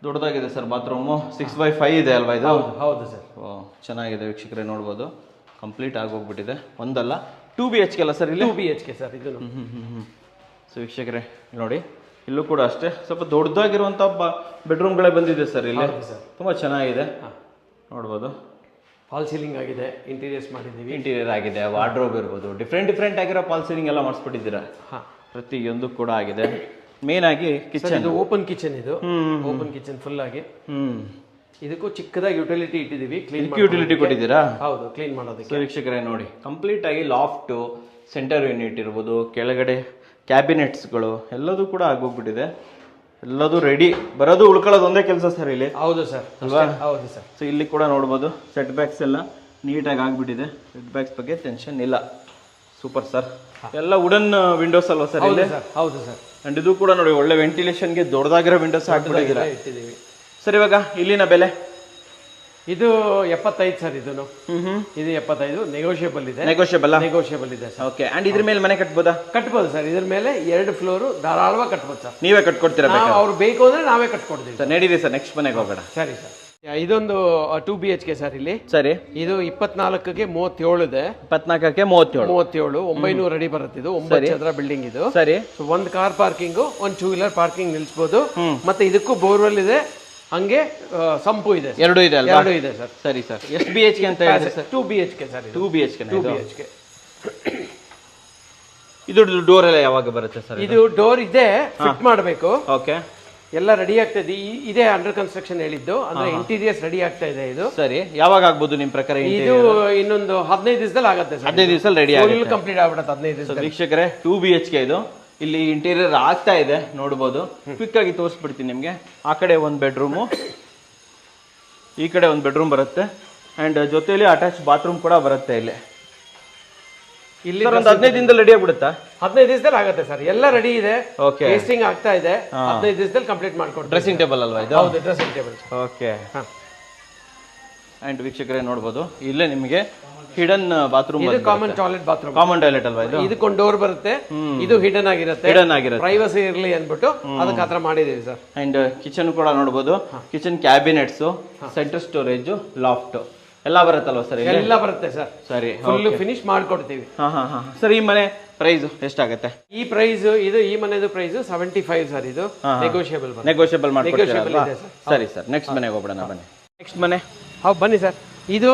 ದೊಡ್ಡದಾಗಿದೆ ಸರ್. ಬಾತ್ರೂಮು 6x5 ಇದೆ ಅಲ್ವಾ ಇದು? ಹೌದು ಸರ್. ಚೆನ್ನಾಗಿದೆ ವೀಕ್ಷಕರೇ, ನೋಡ್ಬೋದು ಕಂಪ್ಲೀಟ್ ಆಗೋಗ್ಬಿಟ್ಟಿದೆ. ಒಂದಲ್ಲ 2 BHK ಅಲ್ಲ ಸರ್ ಇಲ್ಲಿ? 2 BHK ಸರ್ ಇದು. ಸೊ ವೀಕ್ಷಕರೇ ನೋಡಿ, ಇಲ್ಲೂ ಕೂಡ ಅಷ್ಟೇ ಸ್ವಲ್ಪ ದೊಡ್ಡದಾಗಿರುವಂಥ ಬೆಡ್ರೂಮ್ಗಳೇ ಬಂದಿದೆ ಸರ್ ಇಲ್ಲಿ. ತುಂಬ ಚೆನ್ನಾಗಿದೆ, ನೋಡ್ಬೋದು. ಫಾಲ್ ಸೀಲಿಂಗ್ ಆಗಿದೆ, ಇಂಟೀರಿಯರ್ಸ್ ಮಾಡಿದ್ದೀವಿ. ಇಂಟೀರಿಯರ್ ಆಗಿದೆ, ವಾರ್ಡ್ರೋಬ್ ಇರ್ಬೋದು, ಡಿಫ್ರೆಂಟ್ ಆಗಿರೋ ಫಾಲ್ ಸೀಲಿಂಗ್ ಎಲ್ಲ ಮಾಡಿಸ್ಬಿಟ್ಟಿದ್ದೀರಾ. ಪ್ರತಿಯೊಂದು ಕೂಡ ಆಗಿದೆ. ಮೇನ್ ಆಗಿ ಕಿಚನ್, ಇದು ಓಪನ್ ಕಿಚನ್, ಇದು ಓಪನ್ ಕಿಚನ್ ಫುಲ್ ಆಗಿ. ಇದಕ್ಕೂ ಚಿಕ್ಕದಾಗಿ ಯುಟಿಲಿಟಿ ಇಟ್ಟಿದ್ದೀವಿ, ಕ್ಲೀನ್ ಯುಟಿಲಿಟಿ ಕೊಟ್ಟಿದ್ದೀರಾ? ಹೌದು, ಕ್ಲೀನ್ ಮಾಡೋದಕ್ಕೆ. ವೀಕ್ಷಕರೇ ನೋಡಿ, ಕಂಪ್ಲೀಟ್ ಆಗಿ ಲಾಫ್ಟು, ಸೆಂಟರ್ ಯೂನಿಟ್ ಇರ್ಬೋದು, ಕೆಳಗಡೆ ಕ್ಯಾಬಿನೆಟ್ಸ್ಗಳು ಎಲ್ಲದೂ ಕೂಡ ಆಗೋಗ್ಬಿಟ್ಟಿದೆ. ಎಲ್ಲದೂ ರೆಡಿ, ಬರೋದು ಉಳ್ಕೊಳ್ಳೋದು ಒಂದೇ ಕೆಲಸ ಸರ್ ಇಲ್ಲಿ. ಹೌದು ಸರ್, ಅಲ್ವಾ? ಹೌದು ಸರ್. ಸೊ ಇಲ್ಲಿ ಕೂಡ ನೋಡ್ಬೋದು ಸೆಟ್ ಬ್ಯಾಕ್ಸ್ ಎಲ್ಲ ನೀಟಾಗಿ ಆಗ್ಬಿಟ್ಟಿದೆ. ಸೆಟ್ ಬ್ಯಾಕ್ಸ್ ಬಗ್ಗೆ ಟೆನ್ಷನ್ ಇಲ್ಲ. Super sir. ಎಲ್ಲ ವುಡನ್ ವಿಂಡೋಸ್ ಅಲ್ವಾ ಸರ್ ಇಲ್ಲಿ? ಹೌದು ಸರ್. ಅಂಡ್ ಇದು ಕೂಡ ನೋಡಿ, ಒಳ್ಳೆ ವೆಂಟಿಲೇಷನ್ಗೆ ದೊಡ್ಡದಾಗಿರೋ ವಿಂಡೋಸ್ ಹಾಕ್ಬಿಟ್ಟಿದ್ದೀರಾ. ಇಟ್ಟಿದ್ದೀವಿ ಸರ್. ಇವಾಗ ಇಲ್ಲಿನ ಬೆಲೆ ಇದು 75 ಸರ್. ಇದು 75 ನೆಗೋಷಿಯಬಲ್ ಇದೆ. ನೆಗೋಷಿಯಬಲ್ ಇದೆ ಸರ್. ಓಕೆ. ಅಂಡ್ ಇದ್ರ ಮೇಲೆ ಮನೆ ಕಟ್ಬೋದಾ? ಕಟ್ಬೋದು ಸರ್. ಇದ್ರ ಮೇಲೆ 2 ಫ್ಲೋರ್ ಧಾರಾಳವಾಗಿ ಕಟ್ಬೋದು ಸರ್. ನೀವೇ ಕಟ್ಕೊಡ್ತೀರಾ? ಅವ್ರು ಬೇಕು ಅಂದ್ರೆ ನಾವೇ ಕಟ್ಕೊಡ್ತೀವಿ ಸರ್. ನಡೀರಿ ಸರ್, ನೆಕ್ಸ್ಟ್ ಮನೆಗೆ ಹೋಗೋಣ. ಸರಿ ಸರ್. ಇದೊಂದು 2 BHK ಸರ್ ಇಲ್ಲಿ. ಸರಿ. ಇದು 24ಗೆ 37 ಇದೆ. 24ಕ್ಕೆ 37 900 ಅಡಿ ಬರುತ್ತೆ. ಇದು 9 ಚದರ ಬಿಲ್ಡಿಂಗ್ ಇದು. ಸರಿ. So 1 car parking, 1 2 wheeler parking ನಿಲ್ಸ್ಬೋದು. ಮತ್ತೆ ಇದಕ್ಕೂ ಬೋರ್ವೆಲ್ ಇದೆ, ಹಂಗೆ ಸಂಪು ಇದೆ. ಎರಡು ಇದೆ ಅಲ್ವಾ? 2 ಇದೆ ಸರ್. ಸರಿ ಸರ್. ಎಷ್ಟು BHK ಅಂತ ಹೇಳಿದ್ರೆ sir? 2 BHK sir. 2 BHK. 2 BHK. ಇದು ಡೋರ್ ಎಲ್ಲ ಯಾವಾಗ ಬರುತ್ತೆ ಸರ್? ಇದು ಡೋರ್ ಇದೆ, ಫಿಟ್ ಮಾಡಬೇಕು. ಓಕೆ. ಎಲ್ಲ ರೆಡಿ ಆಗ್ತಾ ಇದೆ. ಇದೇ ಅಂಡರ್ ಕನ್ಸ್ಟ್ರಕ್ಷನ್ ಹೇಳಿದ್ದು, ಅಂದ್ರೆ ಇಂಟೀರಿಯರ್ಸ್ ರೆಡಿ ಆಗ್ತಾ ಇದೆ ಇದು. ಸರಿ. ಯಾವಾಗ ಆಗ್ಬೋದು ನಿಮ್ ಪ್ರಕಾರ? ಇದು ಇನ್ನೊಂದು 15 ದಿವಸದಲ್ಲಿ ಆಗುತ್ತೆ ಸರ್. 15 ದಿವಸದಲ್ಲಿ ರೆಡಿ ಆಗುತ್ತೆ. ಫುಲ್ ಕಂಪ್ಲೀಟ್ ಆಗ್ಬಿಡುತ್ತೆ 15 ದಿವಸದಲ್ಲಿ. ವೀಕ್ಷಕರೇ 2 BHK ಇದು. ಇಲ್ಲಿ ಇಂಟೀರಿಯರ್ ಆಗ್ತಾ ಇದೆ, ನೋಡ್ಬೋದು. ಕ್ವಿಕ್ ಆಗಿ ತೋರಿಸ್ಬಿಡ್ತೀನಿ ನಿಮಗೆ. ಆ ಕಡೆ ಒಂದು ಬೆಡ್ರೂಮು, ಈ ಕಡೆ ಒಂದು ಬೆಡ್ರೂಮ್ ಬರುತ್ತೆ, ಅಂಡ್ ಜೊತೆಯಲ್ಲಿ ಅಟ್ಯಾಚ್ ಬಾತ್ರೂಮ್ ಕೂಡ ಬರುತ್ತೆ ಇಲ್ಲಿ. ಇಲ್ಲಿ ಒಂದು 15 ದಿನದಲ್ಲಿ ರೆಡಿ ಆಗ್ಬಿಡುತ್ತಾ? 15 ದಿವಸದಲ್ಲಿ ಆಗುತ್ತೆ ಸರ್. ಎಲ್ಲ ರೆಡಿ ಇದೆ, ಓಕೆ. ಟೇಸ್ಟಿಂಗ್ ಆಗ್ತಾ ಇದೆ. 15 ದಿವಸದಲ್ಲಿ ಕಂಪ್ಲೀಟ್ ಮಾಡ್ಕೊಡ್ತೀವಿ. ಡ್ರೆಸ್ಸಿಂಗ್ ಟೇಬಲ್ ಅಲ್ವಾ ಇದು? ಹೌದು, ಡ್ರೆಸ್ಸಿಂಗ್ ಟೇಬಲ್. ಓಕೆ. ಅಂಡ್ ವೀಕ್ಷಕರೇ ನೋಡ್ಬೋದು, ಇಲ್ಲೇ ನಿಮಗೆ ಹಿಡನ್ ಬಾತ್ರೂಮ್. ಇದು common toilet bathroom. Common toilet ಅಲ್ವಾ ಇದು? ಇದಕ್ಕೊಂದು ಡೋರ್ ಬರುತ್ತೆ, ಇದು ಹಿಡನ್ ಆಗಿರುತ್ತೆ. ಪ್ರೈವಸಿ ಇರಲಿ ಅಂದ್ಬಿಟ್ಟು ಅದಕ್ಕೆ ಆತರ ಮಾಡಿದೀವಿ ಸರ್. ಅಂಡ್ ಕಿಚನ್ ಕೂಡ ನೋಡ್ಬೋದು. Kitchen cabinets, centre storage, loft ಎಲ್ಲ ಬರುತ್ತಲ್ವಾ ಸರ್? ಎಲ್ಲ ಬರುತ್ತೆ ಸರ್. ಸರಿ. ಫುಲ್ ಫಿನಿಶ್ ಮಾಡ್ಕೊಡ್ತೀವಿ. ಸರ್. ಈ ಮನೆ ಪ್ರೈಸ್ ಎಷ್ಟಾಗುತ್ತೆ? ಈ ಪ್ರೈಸ್ ಈ ಮನೆದು ಪ್ರೈಸ್ 75 ಸರ್. ಇದು ನೆಗೋಷಿಯಬಲ್ ಮಾಡ್ಕೊಡ್ತೀರಾ? ಸರಿ ಸರ್. ನೆಕ್ಸ್ಟ್ ಮನೆಗೆ ಹೋಗ್ಬಿಡೋಣ ಬನ್ನಿ. ನೆಕ್ಸ್ಟ್ ಮನೆ. ಹೌದು ಬನ್ನಿ ಸರ್. ಇದು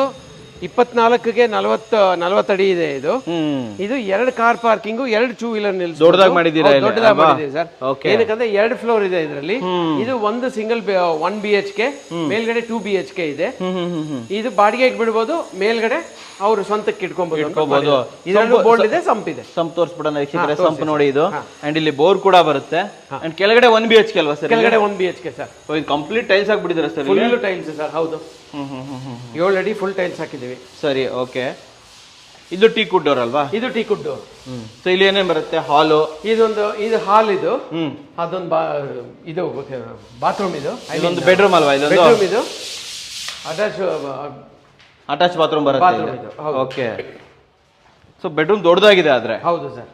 24ಗೆ 40 ಅಡಿ ಇದೆ. ಇದು 2 ಕಾರ್ ಪಾರ್ಕಿಂಗ್, 2 2 ವೀಲರ್ ನಿಲ್ಸ್. ದೊಡ್ಡದಾಗಿ ಮಾಡಿದ್ದೀರಾ? ದೊಡ್ಡದಾಗಿ ಮಾಡಿದ್ದೀವಿ ಸರ್. ಏನಕ್ಕಂದ್ರೆ 2 ಫ್ಲೋರ್ ಇದೆ ಇದರಲ್ಲಿ. ಇದು ಒಂದು ಸಿಂಗಲ್ 1 BHK, ಮೇಲ್ಗಡೆ 2 BHK ಇದೆ. ಇದು ಬಾಡಿಗೆಗೆ ಬಿಡ್ಬೋದು, ಮೇಲ್ಗಡೆ ಅವ್ರು ಸ್ವಂತಕ್ಕೆ ಇಟ್ಕೊಬಹುದು. ಇದರಲ್ಲೂ ಬೋರ್ಡ್ ಇದೆ, ಸಂಪ್ ಇದೆ. ಸಂಪ್ ತೋರಿಸ್ಬಿಡೋಣ ವೀಕ್ಷಕರೇ. ಸಂಪ್ ನೋಡಿ ಇದು. ಅಂಡ್ ಇಲ್ಲಿ ಬೋರ್ ಕೂಡ ಬರುತ್ತೆ. ಅಂಡ್ ಕೆಳಗಡೆ 1 BHK ಅಲ್ವಾ ಸರ್? ಕೆಳಗಡೆ 1 BHK ಸರ್. ಇದು ಕಂಪ್ಲೀಟ್ ಟೈಲ್ಸ್ ಹಾಕ್ಬಿಟ್ಟಿದ್ದಾರೆ ಸರ್? Full tiles sir. ಹೌದು, 7 ಅಡಿ ಫುಲ್ ಟೈಲ್ಸ್ ಹಾಕಿದೀವಿ. ಸರಿ. ಓಕೆ. ಇದು ಟೀ ಕುಡ್ ಡೋರ್ ಅಲ್ವಾ? ಇದು ಟೀ ಕುಡ್ ಡೋರ್. ಸೊ ಇಲ್ಲಿ ಏನೇನ್ ಬರುತ್ತೆ? ಹಾಲು, ಇದು ಹಾಲ್, ಇದು ಅದೊಂದು ಇದು ಬಾತ್ರೂಮ್, ಇದು ಇದೊಂದು ಬೆಡ್ರೂಮ್ ಅಲ್ವಾ? ಇದೊಂದು ಬೆಡ್ರೂಮ್, ಇದು ಅಟ್ಯಾಚ್ ಬಾತ್ರೂಮ್ ಬರುತ್ತೆ. ಓಕೆ. ಸೊ ಬೆಡ್ರೂಮ್ ದೊಡ್ಡದಾಗಿದೆ ಆದ್ರೆ? ಹೌದು ಸರ್,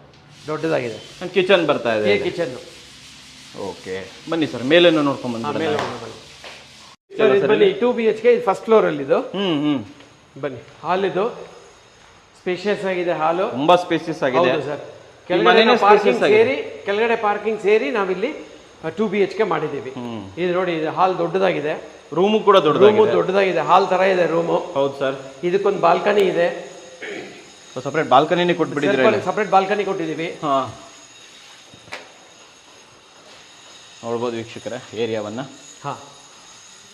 ದೊಡ್ಡದಾಗಿದೆ. ಕಿಚನ್ ಬರ್ತಾ ಇದೆ. ಕಿಚನ್. ಓಕೆ. ಬನ್ನಿ ಸರ್, ಮೇಲೇನು ನೋಡ್ಕೊಂಡ್ ಬಂದ್ಬಿಡಿ. ಬನ್ನಿ. 2 BHK ಫಸ್ಟ್ ಫ್ಲೋರ್ ಅಲ್ಲಿ ಇದು. ಬನ್ನಿ. ಹಾಲ್ ಇದು ಸ್ಪೇಷಿಯಸ್ ಆಗಿದೆ. ಹಾಲು ತುಂಬಾ ಸ್ಪೇಷಿಯಸ್ ಆಗಿದೆ ಸರ್. ಕೆಳಗಡೆ ಪಾರ್ಕಿಂಗ್ ಸೇರಿ ನಾವಿಲ್ಲಿ 2 BHK ಮಾಡಿದೀವಿ. ಇದು ನೋಡಿ, ಇದು ಹಾಲ್ ದೊಡ್ಡದಾಗಿದೆ. ರೂಮು ಕೂಡ ದೊಡ್ಡದಾಗಿದೆ. ಹಾಲ್ ತರ ಇದೆ ರೂಮು. ಹೌದು ಸರ್. ಇದಕ್ಕೊಂದು ಬಾಲ್ಕನಿ ಇದೆ. ಸಪರೇಟ್ ಬಾಲ್ಕನಿ ಕೊಟ್ಬಿಟ್ಟಿದ್ರೆ? ಸಪರೇಟ್ ಬಾಲ್ಕನಿ ಕೊಟ್ಟಿದೀವಿ. ನೋಡ್ಬೋದು ವೀಕ್ಷಕರೇ ಏರಿಯಾವನ್ನ.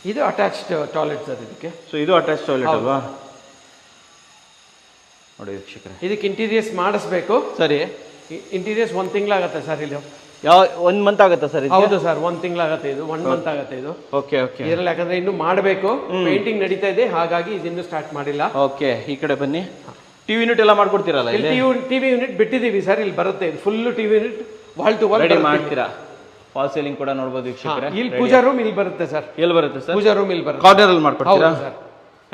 ಇದು ಅಟ್ಯಾಚ್ಡ್ ಟಾಯ್ಲೆಟ್ ಸರ್ ಇದಕ್ಕೆ. ಸೊ ಇದು ಅಟ್ಯಾಚ್ ಟಾಯ್ಲೆಟ್ ಅಲ್ವಾ? ನೋಡಿ ವೀಕ್ಷಕರೇ, ಇದಕ್ಕೆ ಇಂಟೀರಿಯರ್ಸ್ ಮಾಡಿಸ್ಬೇಕು. ಸರಿ. ಇಂಟೀರಿಯರ್ಸ್ 1 ತಿಂಗಳಾಗತ್ತೆ ಸರ್. ಇಲ್ಲಿ 1 ಮಂತ್ ಆಗುತ್ತಾ ಸರ್? ಹೌದು ಸರ್, 1 ತಿಂಗಳಾಗತ್ತೆ. ಇದು 1 ಮಂತ್ ಆಗುತ್ತೆ ಇದು. Okay okay. ಇದರಲ್ಲಿ ಯಾಕಂದ್ರೆ ಇನ್ನು ಮಾಡಬೇಕು, ಪೇಂಟಿಂಗ್ ನಡೀತಾ ಇದೆ, ಹಾಗಾಗಿ ಇದನ್ನು ಸ್ಟಾರ್ಟ್ ಮಾಡಿಲ್ಲ. ಓಕೆ. ಈ ಕಡೆ ಬನ್ನಿ. ಟಿವಿ ಯೂನಿಟ್ ಎಲ್ಲ ಮಾಡ್ಕೊಡ್ತೀರಲ್ಲ? ಟಿವಿ ಯೂನಿಟ್ ಬಿಟ್ಟಿದೀವಿ ಸರ್. ಇಲ್ಲಿ ಬರುತ್ತೆ. Full TV unit wall to wall ready ಮಾಡ್ತೀರಾ? ಫಾಲ್ ಸೀಲಿಂಗ್ ಕೂಡ ನೋಡಬಹುದು ವೀಕ್ಷಕರೇ. ಇಲ್ಲಿ ಪೂಜಾ ರೂಮ್ ಇಲ್ಲಿ ಬರುತ್ತೆ ಸರ್. ಎಲ್ಲಿ ಬರುತ್ತೆ ಸರ್? ಪೂಜಾ ರೂಮ್ ಇಲ್ಲಿ ಬರುತ್ತೆ. ಕಾರ್ನರ್ ಅಲ್ಲಿ ಮಾಡ್ಕೊಡ್ತೀರಾ ಸರ್?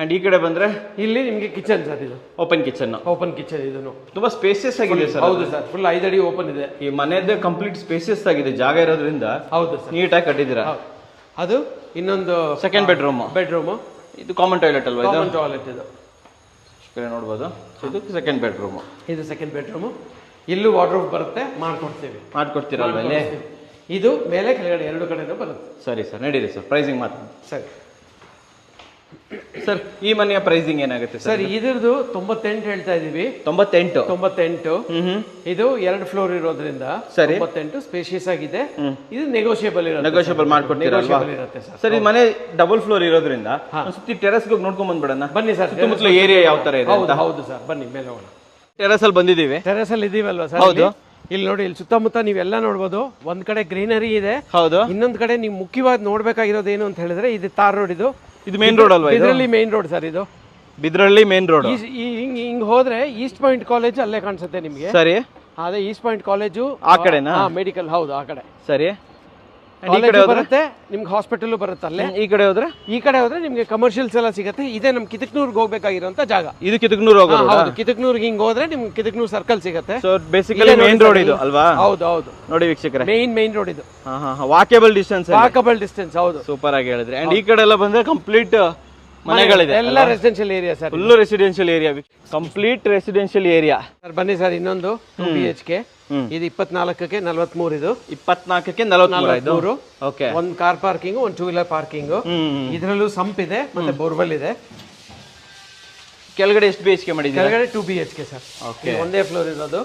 ಅಂಡ್ ಈ ಕಡೆ ಬಂದ್ರೆ ಇಲ್ಲಿ ನಿಮಗೆ ಕಿಚನ್ ಸರ್. ಇದು ಓಪನ್ ಕಿಚನ್. Open kitchen. ಇದನ್ನು ತುಂಬಾ ಸ್ಪೇಸಿಯಸ್ ಆಗಿದೆ ಸರ್. ಹೌದು ಸರ್, ಫುಲ್ 5 ಅಡಿ ಓಪನ್ ಇದೆ. ಈ ಮನೆಯದ್ದೇ ಕಂಪ್ಲೀಟ್ ಸ್ಪೇಸಿಯಸ್ ಆಗಿದೆ, ಜಾಗ ಇರೋದ್ರಿಂದ. ಹೌದು ಸರ್, ನೀಟಾಗಿ ಕಟ್ಟಿದ್ದೀರಾ. ಅದು ಇನ್ನೊಂದು ಸೆಕೆಂಡ್ ಬೆಡ್ರೂಮ್. ಇದು ಕಾಮನ್ ಟಾಯ್ಲೆಟ್ ಅಲ್ವಾ? ಇದು ಕಾಮನ್ ಟಾಯ್ಲೆಟ್. ಇದು ನೋಡ್ಬೋದು. ಇದು ಸೆಕೆಂಡ್ ಬೆಡ್ರೂಮ್. ಇದು ಸೆಕೆಂಡ್ ಬೆಡ್ರೂಮ್. ಇಲ್ಲೂ ವಾರ್ಡ್ರೋಬ್ ಬರುತ್ತೆ, ಮಾಡ್ಕೊಡ್ತೀರಲ್ವಾ ಇಲ್ಲಿ? ಇದು ಮೇಲೆ ಕೆಳಗಡೆ ಎರಡು ಕಡೆನೂ ಬರುತ್ತೆ. ಸರಿ ಸರ್, ನಡೀರಿ ಸರ್, ಪ್ರೈಸಿಂಗ್ ಮಾತ್ರ. ಸರಿ ಸರ್, ಈ ಮನೆಯ ಪ್ರೈಸಿಂಗ್ ಏನಾಗುತ್ತೆ ಸರ್? ಇದ್ರದ್ದು 98 ಹೇಳ್ತಾ ಇದೀವಿ. 98. ಇದು 2 ಫ್ಲೋರ್ ಇರೋದ್ರಿಂದ ಸರಿ 98 ಸ್ಪೇಷಿಯಸ್ ಆಗಿದೆ. ಇದು ನೆಗೋಷಿಯಬಲ್ ಇರುತ್ತೆ ಸರ್. ಈ ಮನೆ ಡಬಲ್ ಫ್ಲೋರ್ ಇರೋದ್ರಿಂದ ಸುತ್ತಿ ಟೆರೆಸ್ ಹೋಗಿ ನೋಡ್ಕೊಂಡ್ ಬಂದ್ಬಿಡೋಣ. ಬನ್ನಿ ಸರ್, ಸುತ್ತಮುತ್ತಲ ಏರಿಯಾ ಯಾವ ತರ ಇದೆ? ಹೌದು ಸರ್, ಬನ್ನಿ ಮೇಲೆ ಹೋಗೋಣ. ಟೆರೆಸ್ ಅಲ್ಲಿ ಬಂದಿದ್ದೀವಿ. ಟೆರೆಸ್ ಅಲ್ಲಿ ಇದೀವಲ್ವಾ ಸರ್? ಹೌದು. ಇಲ್ಲಿ ನೋಡಿ, ಇಲ್ಲಿ ಸುತ್ತಮುತ್ತ ನೀವೆಲ್ಲ ನೋಡ್ಬೋದು. ಒಂದ್ ಕಡೆ ಗ್ರೀನರಿ ಇದೆ. ಹೌದು. ಇನ್ನೊಂದ್ ಕಡೆ ನೀವು ಮುಖ್ಯವಾಗಿ ನೋಡ್ಬೇಕಾಗಿರೋದು ಏನು ಅಂತ ಹೇಳಿದ್ರೆ, ಇದು ತಾರ್ ರೋಡ್. ಇದು ಮೇನ್ ರೋಡ್ ಅಲ್ವಾ? ಇದರಲ್ಲಿ ಮೇನ್ ರೋಡ್ ಸರ್. ಇದು ಬಿದ್ರಳ್ಳಿ ಮೇನ್ ರೋಡ್. ಹಿಂಗ್ ಹೋದ್ರೆ ಈಸ್ಟ್ ಪಾಯಿಂಟ್ ಕಾಲೇಜ್ ಅಲ್ಲೇ ಕಾಣಿಸುತ್ತೆ ನಿಮ್ಗೆ. ಸರಿ. ಅದೇ ಈಸ್ಟ್ ಪಾಯಿಂಟ್ ಕಾಲೇಜು ಆ ಕಡೆನಾ? ಮೆಡಿಕಲ್. ಹೌದು, ಆ ಕಡೆ. ಸರಿ. ಬರುತ್ತೆ ನಿಮ್ಗೆ, ಹಾಸ್ಪಿಟಲ್ ಬರುತ್ತೆ ಅಲ್ಲೇ. ಈ ಕಡೆ ಹೋದ್ರೆ ನಿಮ್ಗೆ ಕಮರ್ಷಿಯಲ್ಸ್ ಎಲ್ಲ ಸಿಗುತ್ತೆ. ಇದೇ ನಮ್ ಕಿತಕ್ನೂರ್ಗೆ ಹೋಗ್ಬೇಕಾಗಿರುವಂತ ಜಾಗ. ಇದು ಕಿತಕ್ನೂರ್ ಹೋಗೋದು? ಹೌದು, ಕಿತಕ್ನೂರ್ಗೆ ಹಿಂಗ್ ಹೋದ್ರೆ ನಿಮ್ಗೆ ಕಿತಕ್ನೂರ್ ಸರ್ಕಲ್ ಸಿಗುತ್ತೆ. ಸೊ ಬೇಸಿಕಲಿ ಮೇನ್ ರೋಡ್ ಇದು ಅಲ್ವಾ? ಹೌದು. ನೋಡಿ ವೀಕ್ಷಕರೇ, ಮೇನ್ ರೋಡ್ ಇದು. Walkable distance. ಹೌದು, ಸೂಪರ್ ಆಗಿ ಹೇಳಿದ್ರಿ. ಅಂಡ್ ಈ ಕಡೆ ಎಲ್ಲ ಬಂದ್ರೆ ಕಂಪ್ಲೀಟ್ ಮನೆಗಳಿದೆ, ಎಲ್ಲ residential area sir. Full residential area, complete residential area. Sir ಬನ್ನಿ ಸರ್, ಇನ್ನೊಂದು 2 BHK. ಇದು 24ಕ್ಕೆ 43. ಇದು 24ಕ್ಕೆ 43. ಓಕೆ. ಒಂದು ಕಾರ್ ಪಾರ್ಕಿಂಗ್, ಒಂದು 2 ವೀಲರ್ ಪಾರ್ಕಿಂಗ್. ಇದರಲ್ಲೂ ಸಂಪ್ ಇದೆ, ಮತ್ತೆ ಬೋರ್ವೆಲ್ ಇದೆ. ಕೆಳಗಡೆ ಎಷ್ಟು BHK ಮಾಡಿದ್ದೀರಾ? ಕೆಳಗಡೆ 2 BHK ಸರ್. ಒಂದೇ ಫ್ಲೋರ್ ಇರೋದು.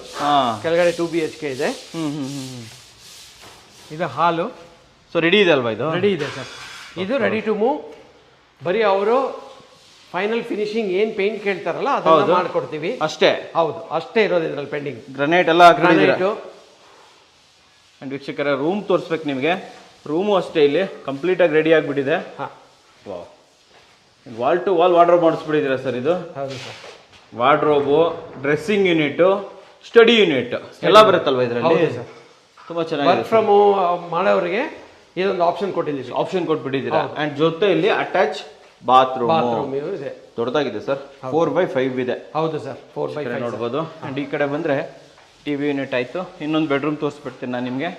ಕೆಳಗಡೆ 2 BHK ಇದೆ. ಇದು ಹಾಲು. ಸೊ ರೆಡಿ ಇದೆ ಅಲ್ವಾ? ಇದು ರೆಡಿ ಇದೆ ಸರ್. ಇದು ರೆಡಿ ಟು ಮೂವ್. ಬರೀ ಅವರು ಫೈನಲ್ ಫಿನಿಶಿಂಗ್ ಏನ್ ಪೇಂಟ್ ಕೇಳ್ತಾರಲ್ಲ ಅದನ್ನ ಮಾಡ್ಕೊಡ್ತೀವಿ ಅಷ್ಟೇ. ಹೌದು, ಅಷ್ಟೇ ಇರೋದು ಇದ್ರಲ್ಲಿ ಪೆಂಡಿಂಗ್. ಗ್ರಾನೈಟ್ ಎಲ್ಲ ಅಂಡ್ ವೀಕ್ಷಕರ, ರೂಮ್ ತೋರಿಸ್ಬೇಕು ನಿಮಗೆ. ರೂಮು ಅಷ್ಟೇ ಇಲ್ಲಿ ಕಂಪ್ಲೀಟ್ ಆಗಿ ರೆಡಿ ಆಗಿಬಿಟ್ಟಿದೆ. ವಾಲ್ ಟು ವಾಲ್ ವಾರ್ಡ್ರೋಬ್ ಮಾಡಿಸ್ಬಿಟ್ಟಿದ್ದೀರಾ ಸರ್? ಇದು ಹೌದು sir. Wardrobe, dressing unit, study unit ಎಲ್ಲ ಬರುತ್ತಲ್ವಾ ಇದರಲ್ಲಿ? ತುಂಬಾ ಚೆನ್ನಾಗಿ. ವರ್ಕ್ ಫ್ರಮ್ ಮಾಡೋರಿಗೆ ಇದೊಂದು ಆಪ್ಷನ್ ಕೊಟ್ಬಿಟ್ಟಿದ್ದೀರಾ. ಅಂಡ್ ಜೊತೆಯಲ್ಲಿ ಅಟ್ಯಾಚ್ ಬಾತ್ರೂಮ್ ಇದೆ. ದೊಡ್ಡದಾಗಿದೆ ಸರ್, 4x5 ಇದೆ. ಹೌದು ಸರ್, 4x5 ನೋಡ್ಬೋದು. ಅಂಡ್ ಈ ಕಡೆ ಬಂದ್ರೆ ಟಿವಿ ಯೂನಿಟ್ ಆಯ್ತು. ಇನ್ನೊಂದು ಬೆಡ್ರೂಮ್ ತೋರಿಸ್ಬಿಡ್ತೀನಿ ನಾನು ನಿಮ್ಗೆ.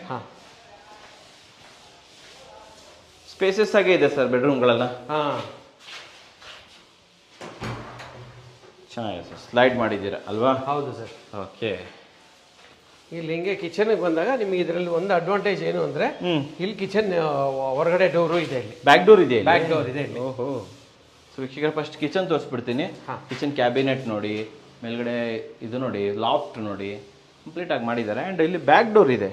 ಸ್ಪೇಸಸ್ ಆಗೇ ಇದೆ ಸರ್ ಬೆಡ್ರೂಮ್ಗಳೆಲ್ಲ. ಚೆನ್ನಾಗಿದೆ ಸರ್, ಸ್ಲೈಡ್ ಮಾಡಿದ್ದೀರಾ ಅಲ್ವಾ? ಹೌದು ಸರ್. ಓಕೆ. ಇಲ್ಲಿ ಹಿಂಗೆ ಕಿಚನ್ಗೆ ಬಂದಾಗ ನಿಮ್ಗೆ ಇದರಲ್ಲಿ ಒಂದು ಅಡ್ವಾಂಟೇಜ್ ಏನು ಅಂದ್ರೆ, ಇಲ್ಲಿ ಕಿಚನ್ ಹೊರಗಡೆ ಡೋರು ಇದೆ. ಇಲ್ಲಿ ಬ್ಯಾಕ್ ಡೋರ್ ಇದೆ. ಬ್ಯಾಕ್ ಡೋರ್ ಇದೆ. ಓಹೋ. ಸೊ ವೀಕ್ಷಕರ, ಫಸ್ಟ್ ಕಿಚನ್ ತೋರಿಸ್ಬಿಡ್ತೀನಿ. ಕಿಚನ್ ಕ್ಯಾಬಿನೆಟ್ ನೋಡಿ, ಮೇಲ್ಗಡೆ ಇದು ನೋಡಿ, ಲಾಫ್ಟ್ ನೋಡಿ, ಕಂಪ್ಲೀಟ್ ಆಗಿ ಮಾಡಿದ್ದಾರೆ. ಅಂಡ್ ಇಲ್ಲಿ ಬ್ಯಾಕ್ ಡೋರ್ ಇದೆ.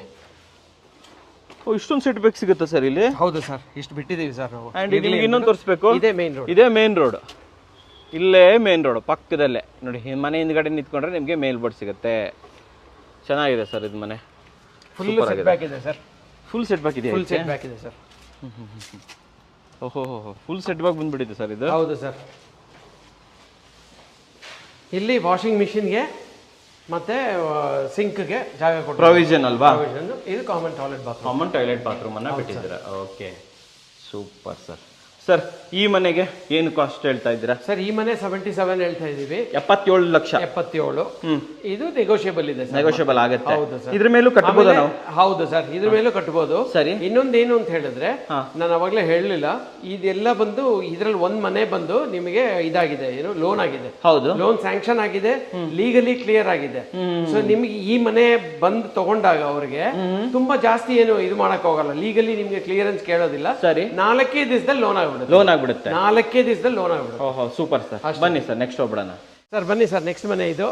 ಓ, ಇಷ್ಟೊಂದು ಸೆಟ್ ಬೇಕು ಸಿಗುತ್ತೆ ಸರ್ ಇಲ್ಲಿ? ಹೌದು ಸರ್, ಇಷ್ಟು ಬಿಟ್ಟಿದ್ದೀವಿ ಸರ್ ನಾವು. ಅಂಡ್ ಇಲ್ಲಿ ಇನ್ನೊಂದು ತೋರಿಸ್ಬೇಕು. ಇದೇ ಮೇನ್ ರೋಡ್. ಇಲ್ಲೇ ಮೇನ್ ರೋಡ್ ಪಕ್ಕದಲ್ಲೇ ನೋಡಿ. ಮನೆ ಹಿಂದ್ಗಡೆ ನಿಂತ್ಕೊಂಡ್ರೆ ನಿಮಗೆ ಮೇಲ್ ಬೋರ್ಡ್ ಸಿಗುತ್ತೆ. ಚೆನ್ನಾಗಿದೆ ಸರ್ ಇದು ಮನೆ. ಫುಲ್ ಸೆಟ್ ಬ್ಯಾಕ್ ಇದೆ ಸರ್. ಫುಲ್ ಸೆಟ್ ಬ್ಯಾಕ್ ಇದೆ. ಫುಲ್ ಸೆಟ್ ಬ್ಯಾಕ್ ಇದೆ ಸರ್. ಓಹೋ, ಫುಲ್ ಸೆಟ್ ಬ್ಯಾಕ್ ಬಂದ್ಬಿಟ್ಟಿದೆ ಸರ್ ಇದು. ಹೌದು ಸರ್. ಇಲ್ಲಿ ವಾಷಿಂಗ್ ಮಿಷಿನ್ಗೆ ಮತ್ತೆ ಸಿಂಕ್ಗೆ ಜಾಗ ಕೊಟ್ಟು ಪ್ರೊವಿಷನ್ ಅಲ್ವಾ? ಇದು ಕಾಮನ್ ಟಾಯ್ಲೆಟ್ ಬಾತ್ರೂಮ್ ಅನ್ನ ಬಿಟ್ಟಿದ್ದೀರಾ. Okay, super sir. ಸರ್, ಈ ಮನೆಗೆ ಏನು ಕಾಸ್ಟ್ ಹೇಳ್ತಾ ಇದ್ದೀರಾ? ಸರ್, ಈ ಮನೆ 77 ಹೇಳ್ತಾ ಇದೀವಿ. 77 ಲಕ್ಷ. 77. ಇದು ನೆಗೋಷಿಯಬಲ್ ಇದೆ. ನೆಗೋಷಿಯಬಲ್ ಆಗುತ್ತೆ. ಹೌದು ಸರ್. ಇದ್ರ ಮೇಲೂ ಕಟ್ಟಬಹುದು ನಾವು? ಹೌದು ಸರ್, ಇದ್ರ ಮೇಲೂ ಕಟ್ಟಬಹುದು. ಸರಿ. ಇನ್ನೊಂದೇನು ಅಂತ ಹೇಳಿದ್ರೆ, ನಾನು ಅವಾಗಲೇ ಹೇಳಲಿಲ್ಲ, ಇದೆಲ್ಲ ಬಂದು ಇದ್ರಲ್ಲಿ ಒಂದ್ ಮನೆ ಬಂದು ನಿಮಗೆ ಇದಾಗಿದೆ, ಏನು ಲೋನ್ ಆಗಿದೆ. ಹೌದು, ಲೋನ್ ಸ್ಯಾಂಕ್ಷನ್ ಆಗಿದೆ, ಲೀಗಲಿ ಕ್ಲಿಯರ್ ಆಗಿದೆ. ಸೊ ನಿಮ್ಗೆ ಈ ಮನೆ ಬಂದು ತಗೊಂಡಾಗ ಅವ್ರಿಗೆ ತುಂಬಾ ಜಾಸ್ತಿ ಏನು ಇದು ಮಾಡಕ್ ಹೋಗಲ್ಲ. ಲೀಗಲಿ ನಿಮ್ಗೆ ಕ್ಲಿಯರೆನ್ಸ್ ಕೇಳೋದಿಲ್ಲ. ಸರಿ. 4 ದಿವಸದಲ್ಲಿ ಲೋನ್ ಆಗ್ಬಿಡುತ್ತೆ. 4 ದಿವಸದಲ್ಲಿ ಲೋನ್ ಆಗ್ಬಿಡುತ್ತೆ. ಓಹೋ, ಸೂಪರ್ ಸರ್. ಬನ್ನಿ ಸರ್, ನೆಕ್ಸ್ಟ್ ಹೋಗ್ಬಿಡೋಣ. ಸರ್ ಬನ್ನಿ ಸರ್, ನೆಕ್ಸ್ಟ್ ಮನೆ ಇದು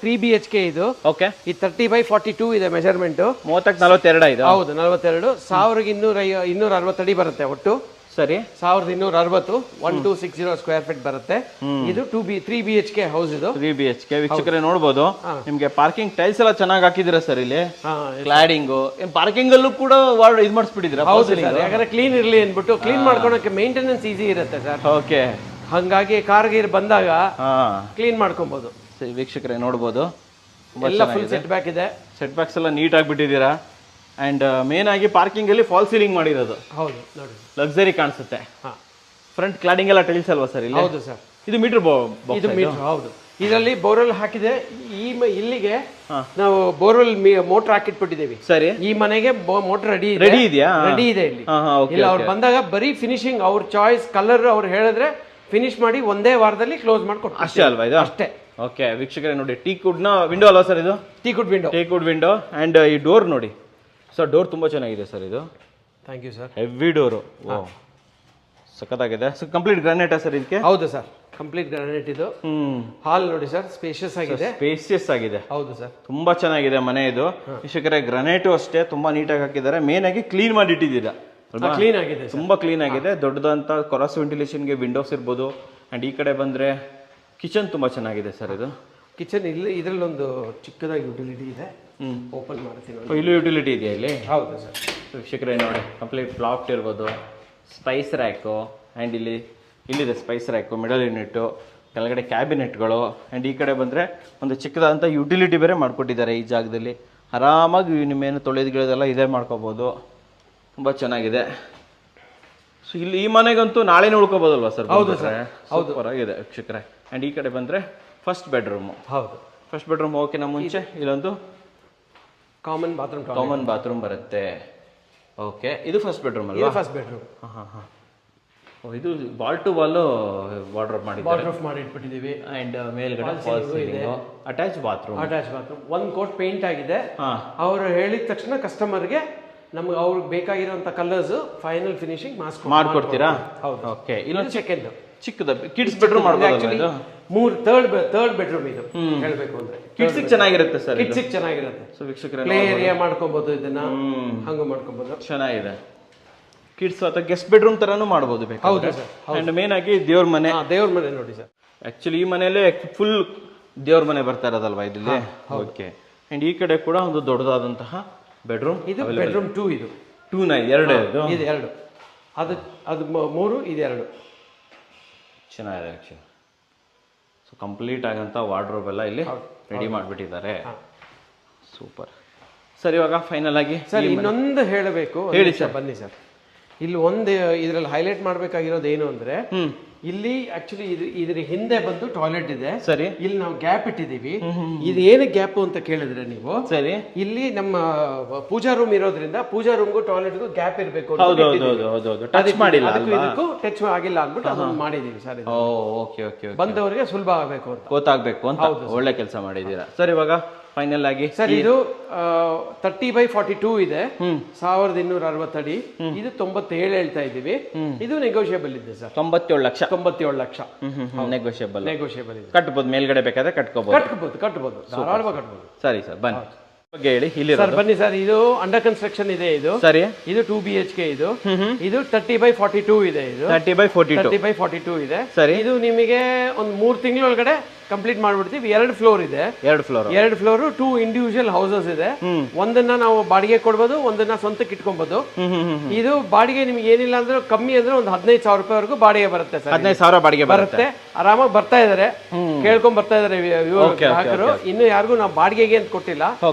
3 BHK. ಇದು ಓಕೆ. ಈ 30x42 ಇದೆ ಮೆಜರ್ಮೆಂಟ್. 30x42 ಇದು. ಹೌದು, 42. 1260 ಅಡಿ ಬರುತ್ತೆ ಒಟ್ಟು. ಸರಿ. 1260 1260 ಸ್ಕ್ವೇರ್ ಫೀಟ್ ಬರುತ್ತೆ. ಇದು 3 BHK ಹೌಸ್. ಇದು 3 BHK. ವೀಕ್ಷಕರೇ ನೋಡಬಹುದು, ನಿಮ್ಗೆ ಪಾರ್ಕಿಂಗ್ ಟೈಲ್ಸ್ ಎಲ್ಲ ಚೆನ್ನಾಗಿ ಹಾಕಿದಿರಾ ಸರ್ ಇಲ್ಲಿ. ಕ್ಲಾಡಿಂಗ್, ಪಾರ್ಕಿಂಗ್ ಅಲ್ಲೂ ಕೂಡ ಇದು ಮಾಡಿಸ್ಬಿಟ್ಟಿದ್ದೀರಾ? ಹೌದು ಸರ್, ಯಾಕಂದ್ರೆ ಕ್ಲೀನ್ ಇರ್ಲಿ ಅಂದ್ಬಿಟ್ಟು. ಕ್ಲೀನ್ ಮಾಡ್ಕೊಳಕ್ಕೆ ಮೇಂಟೆನೆನ್ಸ್ ಈಸಿ ಇರುತ್ತೆ ಸರ್. ಓಕೆ. ಹಂಗಾಗಿ ಕಾರ್ ಗೀರ್ ಬಂದಾಗ ಕ್ಲೀನ್ ಮಾಡ್ಕೊಬಹುದು. ವೀಕ್ಷಕರೇ ನೋಡಬಹುದು, ಎಲ್ಲ ಫುಲ್ ಸೆಟ್ ಬ್ಯಾಕ್ ಇದೆ. ಸೆಟ್ ಬ್ಯಾಕ್ಸ್ ಎಲ್ಲ ನೀಟ್ ಆಗಿಬಿಟ್ಟಿದ್ದೀರಾ. ಅಂಡ್ ಮೇನ್ ಆಗಿ ಪಾರ್ಕಿಂಗ್ ಅಲ್ಲಿ ಫಾಲ್ ಸೀಲಿಂಗ್ ಮಾಡಿರೋದು. ಹೌದು ನೋಡಿ, ಲಕ್ಸರಿ ಕಾಣಿಸುತ್ತೆ. ಹಾ ಫ್ರಂಟ್ ಕ್ಲಾಡಿಂಗ್ ಎಲ್ಲ ಟೈಲ್ಸ್ ಅಲ್ವಾ ಸರ್ ಇಲ್ಲಿ? ಹೌದು ಸರ್, ಇದು ಮೀಟರ್ ಇದು ಮೀಟರ್. ಹೌದು, ಇದರಲ್ಲಿ ಬೋರ್ವೆಲ್ ಹಾಕಿದೆ. ಇಲ್ಲಿಗೆ ನಾವು ಬೋರ್ವೆಲ್ ಮೋಟರ್ ಹಾಕಿಟ್ಬಿಟ್ಟಿದ್ದೀವಿ. ಸರಿ, ಈ ಮನೆಗೆ ಮೋಟರ್ ರೆಡಿ ಇದೆಯಾ? ರೆಡಿ ಇದೆ ಇಲ್ಲಿ. ಇಲ್ಲ ಅವ್ರು ಬಂದಾಗ ಬರೀ ಫಿನಿಶಿಂಗ್ ಅವ್ರ ಚಾಯ್ಸ್ ಕಲರ್ ಅವ್ರು ಹೇಳಿದ್ರೆ ಫಿನಿಶ್ ಮಾಡಿ ಒಂದೇ ವಾರದಲ್ಲಿ ಕ್ಲೋಸ್ ಮಾಡ್ಕೊಡ್ತೀವಿ. ಅಷ್ಟೇ ಅಲ್ವಾ ಇದು? ಅಷ್ಟೇ. ಓಕೆ ವೀಕ್ಷಕರೇ ನೋಡಿ, ಟೀಕ್ವುಡ್ ನ ವಿಂಡೋ ಅಲ್ವಾ ಸರ್ ಇದು? ಟೀಕ್ವುಡ್ ವಿಂಡೋ ಅಂಡ್ ಈ ಡೋರ್ ನೋಡಿ ಸರ್, ಡೋರ್ ತುಂಬಾ ಚೆನ್ನಾಗಿದೆ ಸರ್ ಇದು. Thank you sir. Heavy door, ಸಖತ್ತಾಗಿದೆ. ಸೊ ಕಂಪ್ಲೀಟ್ ಗ್ರಾನೈಟಾ ಸರ್ ಇದಕ್ಕೆ? ಹೌದು ಸರ್, ಕಂಪ್ಲೀಟ್ ಗ್ರಾನೈಟ್ ಇದು. ಹಾಲ್ ನೋಡಿ ಸರ್, ಸ್ಪೇಷಿಯಸ್ ಆಗಿದೆ. ಸ್ಪೇಷಿಯಸ್ ಆಗಿದೆ. ಹೌದು ಸರ್, ತುಂಬಾ ಚೆನ್ನಾಗಿದೆ ಮನೆ ಇದು. ವೀಕ್ಷಕರೇ ಗ್ರಾನೈಟು ಅಷ್ಟೇ ತುಂಬಾ ನೀಟಾಗಿ ಹಾಕಿದ್ದಾರೆ. ಮೇನ್ ಆಗಿ ಕ್ಲೀನ್ ಮಾಡಿ ಇಟ್ಟಿದ್ದೀರಾ. ಕ್ಲೀನ್ ಆಗಿದೆ, ತುಂಬಾ ಕ್ಲೀನ್ ಆಗಿದೆ. ದೊಡ್ಡದಂತ ಕ್ರಾಸ್ ವೆಂಟಿಲೇಷನ್ಗೆ ವಿಂಡೋಸ್ ಇರ್ಬೋದು. ಅಂಡ್ ಈ ಕಡೆ ಬಂದ್ರೆ ಕಿಚನ್ ತುಂಬಾ ಚೆನ್ನಾಗಿದೆ ಸರ್ ಇದು. ಕಿಚನ್ ಇಲ್ಲಿ ಇದರಲ್ಲಿ ಒಂದು ಚಿಕ್ಕದಾಗಿ ಯುಟಿಲಿಟಿ ಇದೆ. ಓಪನ್ ಮಾಡ್ತೀನಿ. ಇಲ್ಲೂ ಯುಟಿಲಿಟಿ ಇದೆಯಾ ಇಲ್ಲಿ? ಹೌದು ಸರ್. ವೀಕ್ಷಕರೇ ನೋಡಿ, ಕಂಪ್ಲೀಟ್ ಪ್ಲಾಟ್ ಇರ್ಬೋದು, ಸ್ಪೈಸ್ ರ್ಯಾಕು ಆ್ಯಂಡ್ ಇಲ್ಲಿದೆ ಸ್ಪೈಸ್ ರ್ಯಾಕು, ಮಿಡಲ್ ಯೂನಿಟ್ಟು, ಕೆಳಗಡೆ ಕ್ಯಾಬಿನೆಟ್ಗಳು. ಆ್ಯಂಡ್ ಈ ಕಡೆ ಬಂದರೆ ಒಂದು ಚಿಕ್ಕದಾದಂಥ ಯುಟಿಲಿಟಿ ಬೇರೆ ಮಾಡಿಕೊಟ್ಟಿದ್ದಾರೆ ಈ ಜಾಗದಲ್ಲಿ. ಆರಾಮಾಗಿ ನಿಮ್ಮೇನು ತೊಳೆದುಗಿಳೋದೆಲ್ಲ ಇದೇ ಮಾಡ್ಕೋಬೋದು. ತುಂಬ ಚೆನ್ನಾಗಿದೆ. ಸೊ ಇಲ್ಲಿ ಈ ಮನೆಗಂತೂ ನಾಳೆನೇ ಉಳ್ಕೋಬೋದಲ್ವಾ ಸರ್? ಹೌದು ಸರ್, ಹೌದು, ಹೊರಗಿದೆ ವೀಕ್ಷಕರೇ. ಆ್ಯಂಡ್ ಈ ಕಡೆ ಬಂದರೆ ಫಸ್ಟ್ ಬೆಡ್ರೂಮು. ಹೌದು, ಫಸ್ಟ್ ಬೆಡ್ರೂಮ್ ಹೋಗೋಕ್ಕಿಂತ ಮುಂಚೆ ಇಲ್ಲೊಂದು ಕಾಮನ್ ಬಾತ್ರೂಮ್ ಬರುತ್ತೆ. ಓಕೆ, ಇದು ಫಸ್ಟ್ ಬೆಡ್ರೂಮ್ ಅಲ್ವಾ? First bedroom. ಇದು ವಾಲ್ ಟು ವಾಲ್ ವಾರ್ಡ್ರೋಬ್ ಮಾಡಿ ಇಟ್ಬಿಟ್ಟಿದ್ದೀವಿ. ಅಂಡ್ ಮೇಲ್ಗಡೆ ಫಾಲ್ ಸೀಲಿಂಗ್, ಅಟ್ಯಾಚ್ ಬಾತ್ರೂಮ್. ಒಂದು ಕೋಟ್ ಪೇಂಟ್ ಆಗಿದೆ. ಅವರು ಹೇಳಿದ ತಕ್ಷಣ ಕಸ್ಟಮರ್ಗೆ ನಮ್ಗೆ ಅವ್ರಿಗೆ ಬೇಕಾಗಿರುವಂತ ಕಲರ್ಸ್ ಫೈನಲ್ ಫಿನಿಶಿಂಗ್ ಮಾಡ್ಕೊಡ್ತೀರಾ? ಹೌದು. ಓಕೆ, ಇಲ್ಲೊಂದು ಸೆಕೆಂಡ್ ಚಿಕ್ಕದ ಕಿಡ್ಸ್ ಬೆಡ್ರೂಮ್ ಮಾಡ್ಬೋದು. ಥರ್ಡ್ ಬೆಡ್ರೂಮ್ ಇದು ಹೇಳ್ಬೇಕು ಅಂದ್ರೆ. ಕಿಡ್ಸ್ ಚೆನ್ನಾಗಿರುತ್ತೆ ಸರ್, ಕಿಡ್ಸ್ ಚೆನ್ನಾಗಿರುತ್ತೆ. ಸೊ ವೀಕ್ಷಕರೇ ಪ್ಲೇ ಏರಿಯಾ ಮಾಡ್ಕೊಬಹುದು, ಇದನ್ನ ಹಂಗ ಮಾಡ್ಕೊಬಹುದು. ಚೆನ್ನಾಗಿದೆ. ಕಿಡ್ಸ್ ಅಥವಾ ಗೆಸ್ಟ್ ಬೆಡ್ರೂಮ್ ತರಾನು ಮಾಡಬಹುದು ಬೇಕಾದ್ರೆ. ಹೌದು ಸರ್. ಅಂಡ್ ಮೇನ್ ಆಗಿ ದೇವ್ರ ಮನೆ ನೋಡಿ ಸರ್. ಆಕ್ಚುಲಿ ಈ ಮನೆಯಲ್ಲೇ ಫುಲ್ ದೇವ್ರ ಮನೆ ಬರ್ತಾ ಇರೋದಲ್ವಾ ಇಲ್ಲಿ? ಓಕೆ. ಅಂಡ್ ಈ ಕಡೆ ಕೂಡ ಒಂದು ದೊಡ್ಡದಾದಂತಹ ಬೆಡ್ರೂಮ್. ಇದು ಬೆಡ್ರೂಮ್ 2. ಇದು 2 ಎರಡು. ಇದು 2, ಅದು 3, ಇದು 2. ಚೆನ್ನಾಗಿದೆ ಆಕ್ಚುಲಿ. ಸೊ ಕಂಪ್ಲೀಟ್ ಆಗಂತ ವಾರ್ಡ್ರೋಬ್ ಎಲ್ಲ ಇಲ್ಲಿ ರೆಡಿ ಮಾಡಿಬಿಟ್ಟಿದ್ದಾರೆ. Super sir. ಇವಾಗ ಫೈನಲ್ ಆಗಿ ಸರ್ ಇನ್ನೊಂದು ಹೇಳಬೇಕು. ಹೇಳಿ ಸರ್. ಬನ್ನಿ ಸರ್. ಇಲ್ಲಿ ಒಂದು ಇದರಲ್ಲಿ ಹೈಲೈಟ್ ಮಾಡ್ಬೇಕಾಗಿರೋದು ಏನು ಅಂದ್ರೆ, ಇಲ್ಲಿ ಆಕ್ಚುಲಿ ಇದ್ರ ಹಿಂದೆ ಬಂದು ಟಾಯ್ಲೆಟ್ ಇದೆ. ಸರಿ. ಇಲ್ಲಿ ನಾವು ಗ್ಯಾಪ್ ಇಟ್ಟಿದೀವಿ. ಇದು ಏನು ಗ್ಯಾಪ್ ಅಂತ ಕೇಳಿದ್ರೆ ನೀವು, ಸರಿ, ಇಲ್ಲಿ ನಮ್ಮ ಪೂಜಾ ರೂಮ್ ಇರೋದ್ರಿಂದ ಪೂಜಾ ರೂಮ್ಗೂ ಟಾಯ್ಲೆಟ್ಗೂ ಗ್ಯಾಪ್ ಇರಬೇಕು. ಟಚ್ ಮಾಡಿಲ್ಲ, ಟಚ್ ಆಗಿಲ್ಲ ಅಂದ್ಬಿಟ್ಟು ಅದನ್ನ ಮಾಡಿದೀವಿ ಸರ್. Okay okay. ಬಂದವರಿಗೆ ಸುಲಭ ಆಗಬೇಕು ಅಂತ, ಗೊತ್ತಾಗಬೇಕು ಅಂತ ಒಳ್ಳೆ ಕೆಲಸ ಮಾಡಿದ್ದೀರಾ ಸರ್. ಇವಾಗ ಫೈನಲ್ ಆಗಿ ಸರ್ ಇದು 30/42 ಇದೆ, 1260 ಅಡಿ. ಇದು 97 ಹೇಳ್ತಾ ಇದ್ದೀವಿ. ಇದು ನೆಗೋಷಿಯಬಲ್ ಇದೆ ಸರ್. 97 ಲಕ್ಷ ನೆಗೋಷಿಯಬಲ್ ಇದೆ. ಕಟ್ಬೋದು, ಮೇಲ್ಗಡೆ ಬೇಕಾದ್ರೆ ಕಟ್ಕೋಬಹುದು. ಧಾರಾಳವಾಗಿ ಕಟ್ಬೋದು. ಸರಿ ಸರ್, ಬನ್ನಿ ಬಗ್ಗೆ ಹೇಳಿ. ಇಲ್ಲಿ ಸರ್ ಬನ್ನಿ ಸರ್, ಇದು ಅಂಡರ್ ಕನ್ಸ್ಟ್ರಕ್ಷನ್ ಇದೆ. ಇದು ಸರಿ, ಇದು 2 BHK. ಇದು 30/42 ಇದೆ. ಇದು 30/42 ಇದೆ. ಸರಿ, ಇದು ನಿಮಗೆ ಒಂದು 3 ತಿಂಗಳೊಳಗಡೆ ಕಂಪ್ಲೀಟ್ ಮಾಡ್ಬಿಡ್ತೀವಿ. 2 ಫ್ಲೋರ್ ಇದೆ. 2 ಫ್ಲೋರ್ 2 ಇಂಡಿವಿಜುವಲ್ ಹೌಸಸ್ ಇದೆ. ಒಂದನ್ನ ನಾವು ಬಾಡಿಗೆ ಕೊಡ್ಬೋದು, ಒಂದನ್ನ ಸ್ವಂತಕ್ಕೆ ಇಟ್ಕೊಬಹುದು. ಇದು ಬಾಡಿಗೆ ನಿಮ್ಗೆ ಏನಿಲ್ಲ ಅಂದ್ರೆ ಕಮ್ಮಿ ಅಂದ್ರೆ ಒಂದು 15,000 ರೂಪಾಯಿವರೆಗೂ ಬಾಡಿಗೆ ಬರುತ್ತೆ ಸರ್. 15,000 ಬಾಡಿಗೆ ಬರುತ್ತೆ. ಆರಾಮಾಗಿ ಬರ್ತಾ ಇದಾರೆ, ಕೇಳ್ಕೊಂಡ್ ಬರ್ತಾ ಇದಾರೆ ಗ್ರಾಹಕರು. ಇನ್ನು ಯಾರಿಗೂ ನಾವು ಬಾಡಿಗೆಗೆ ಅಂತ ಕೊಟ್ಟಿಲ್ಲ,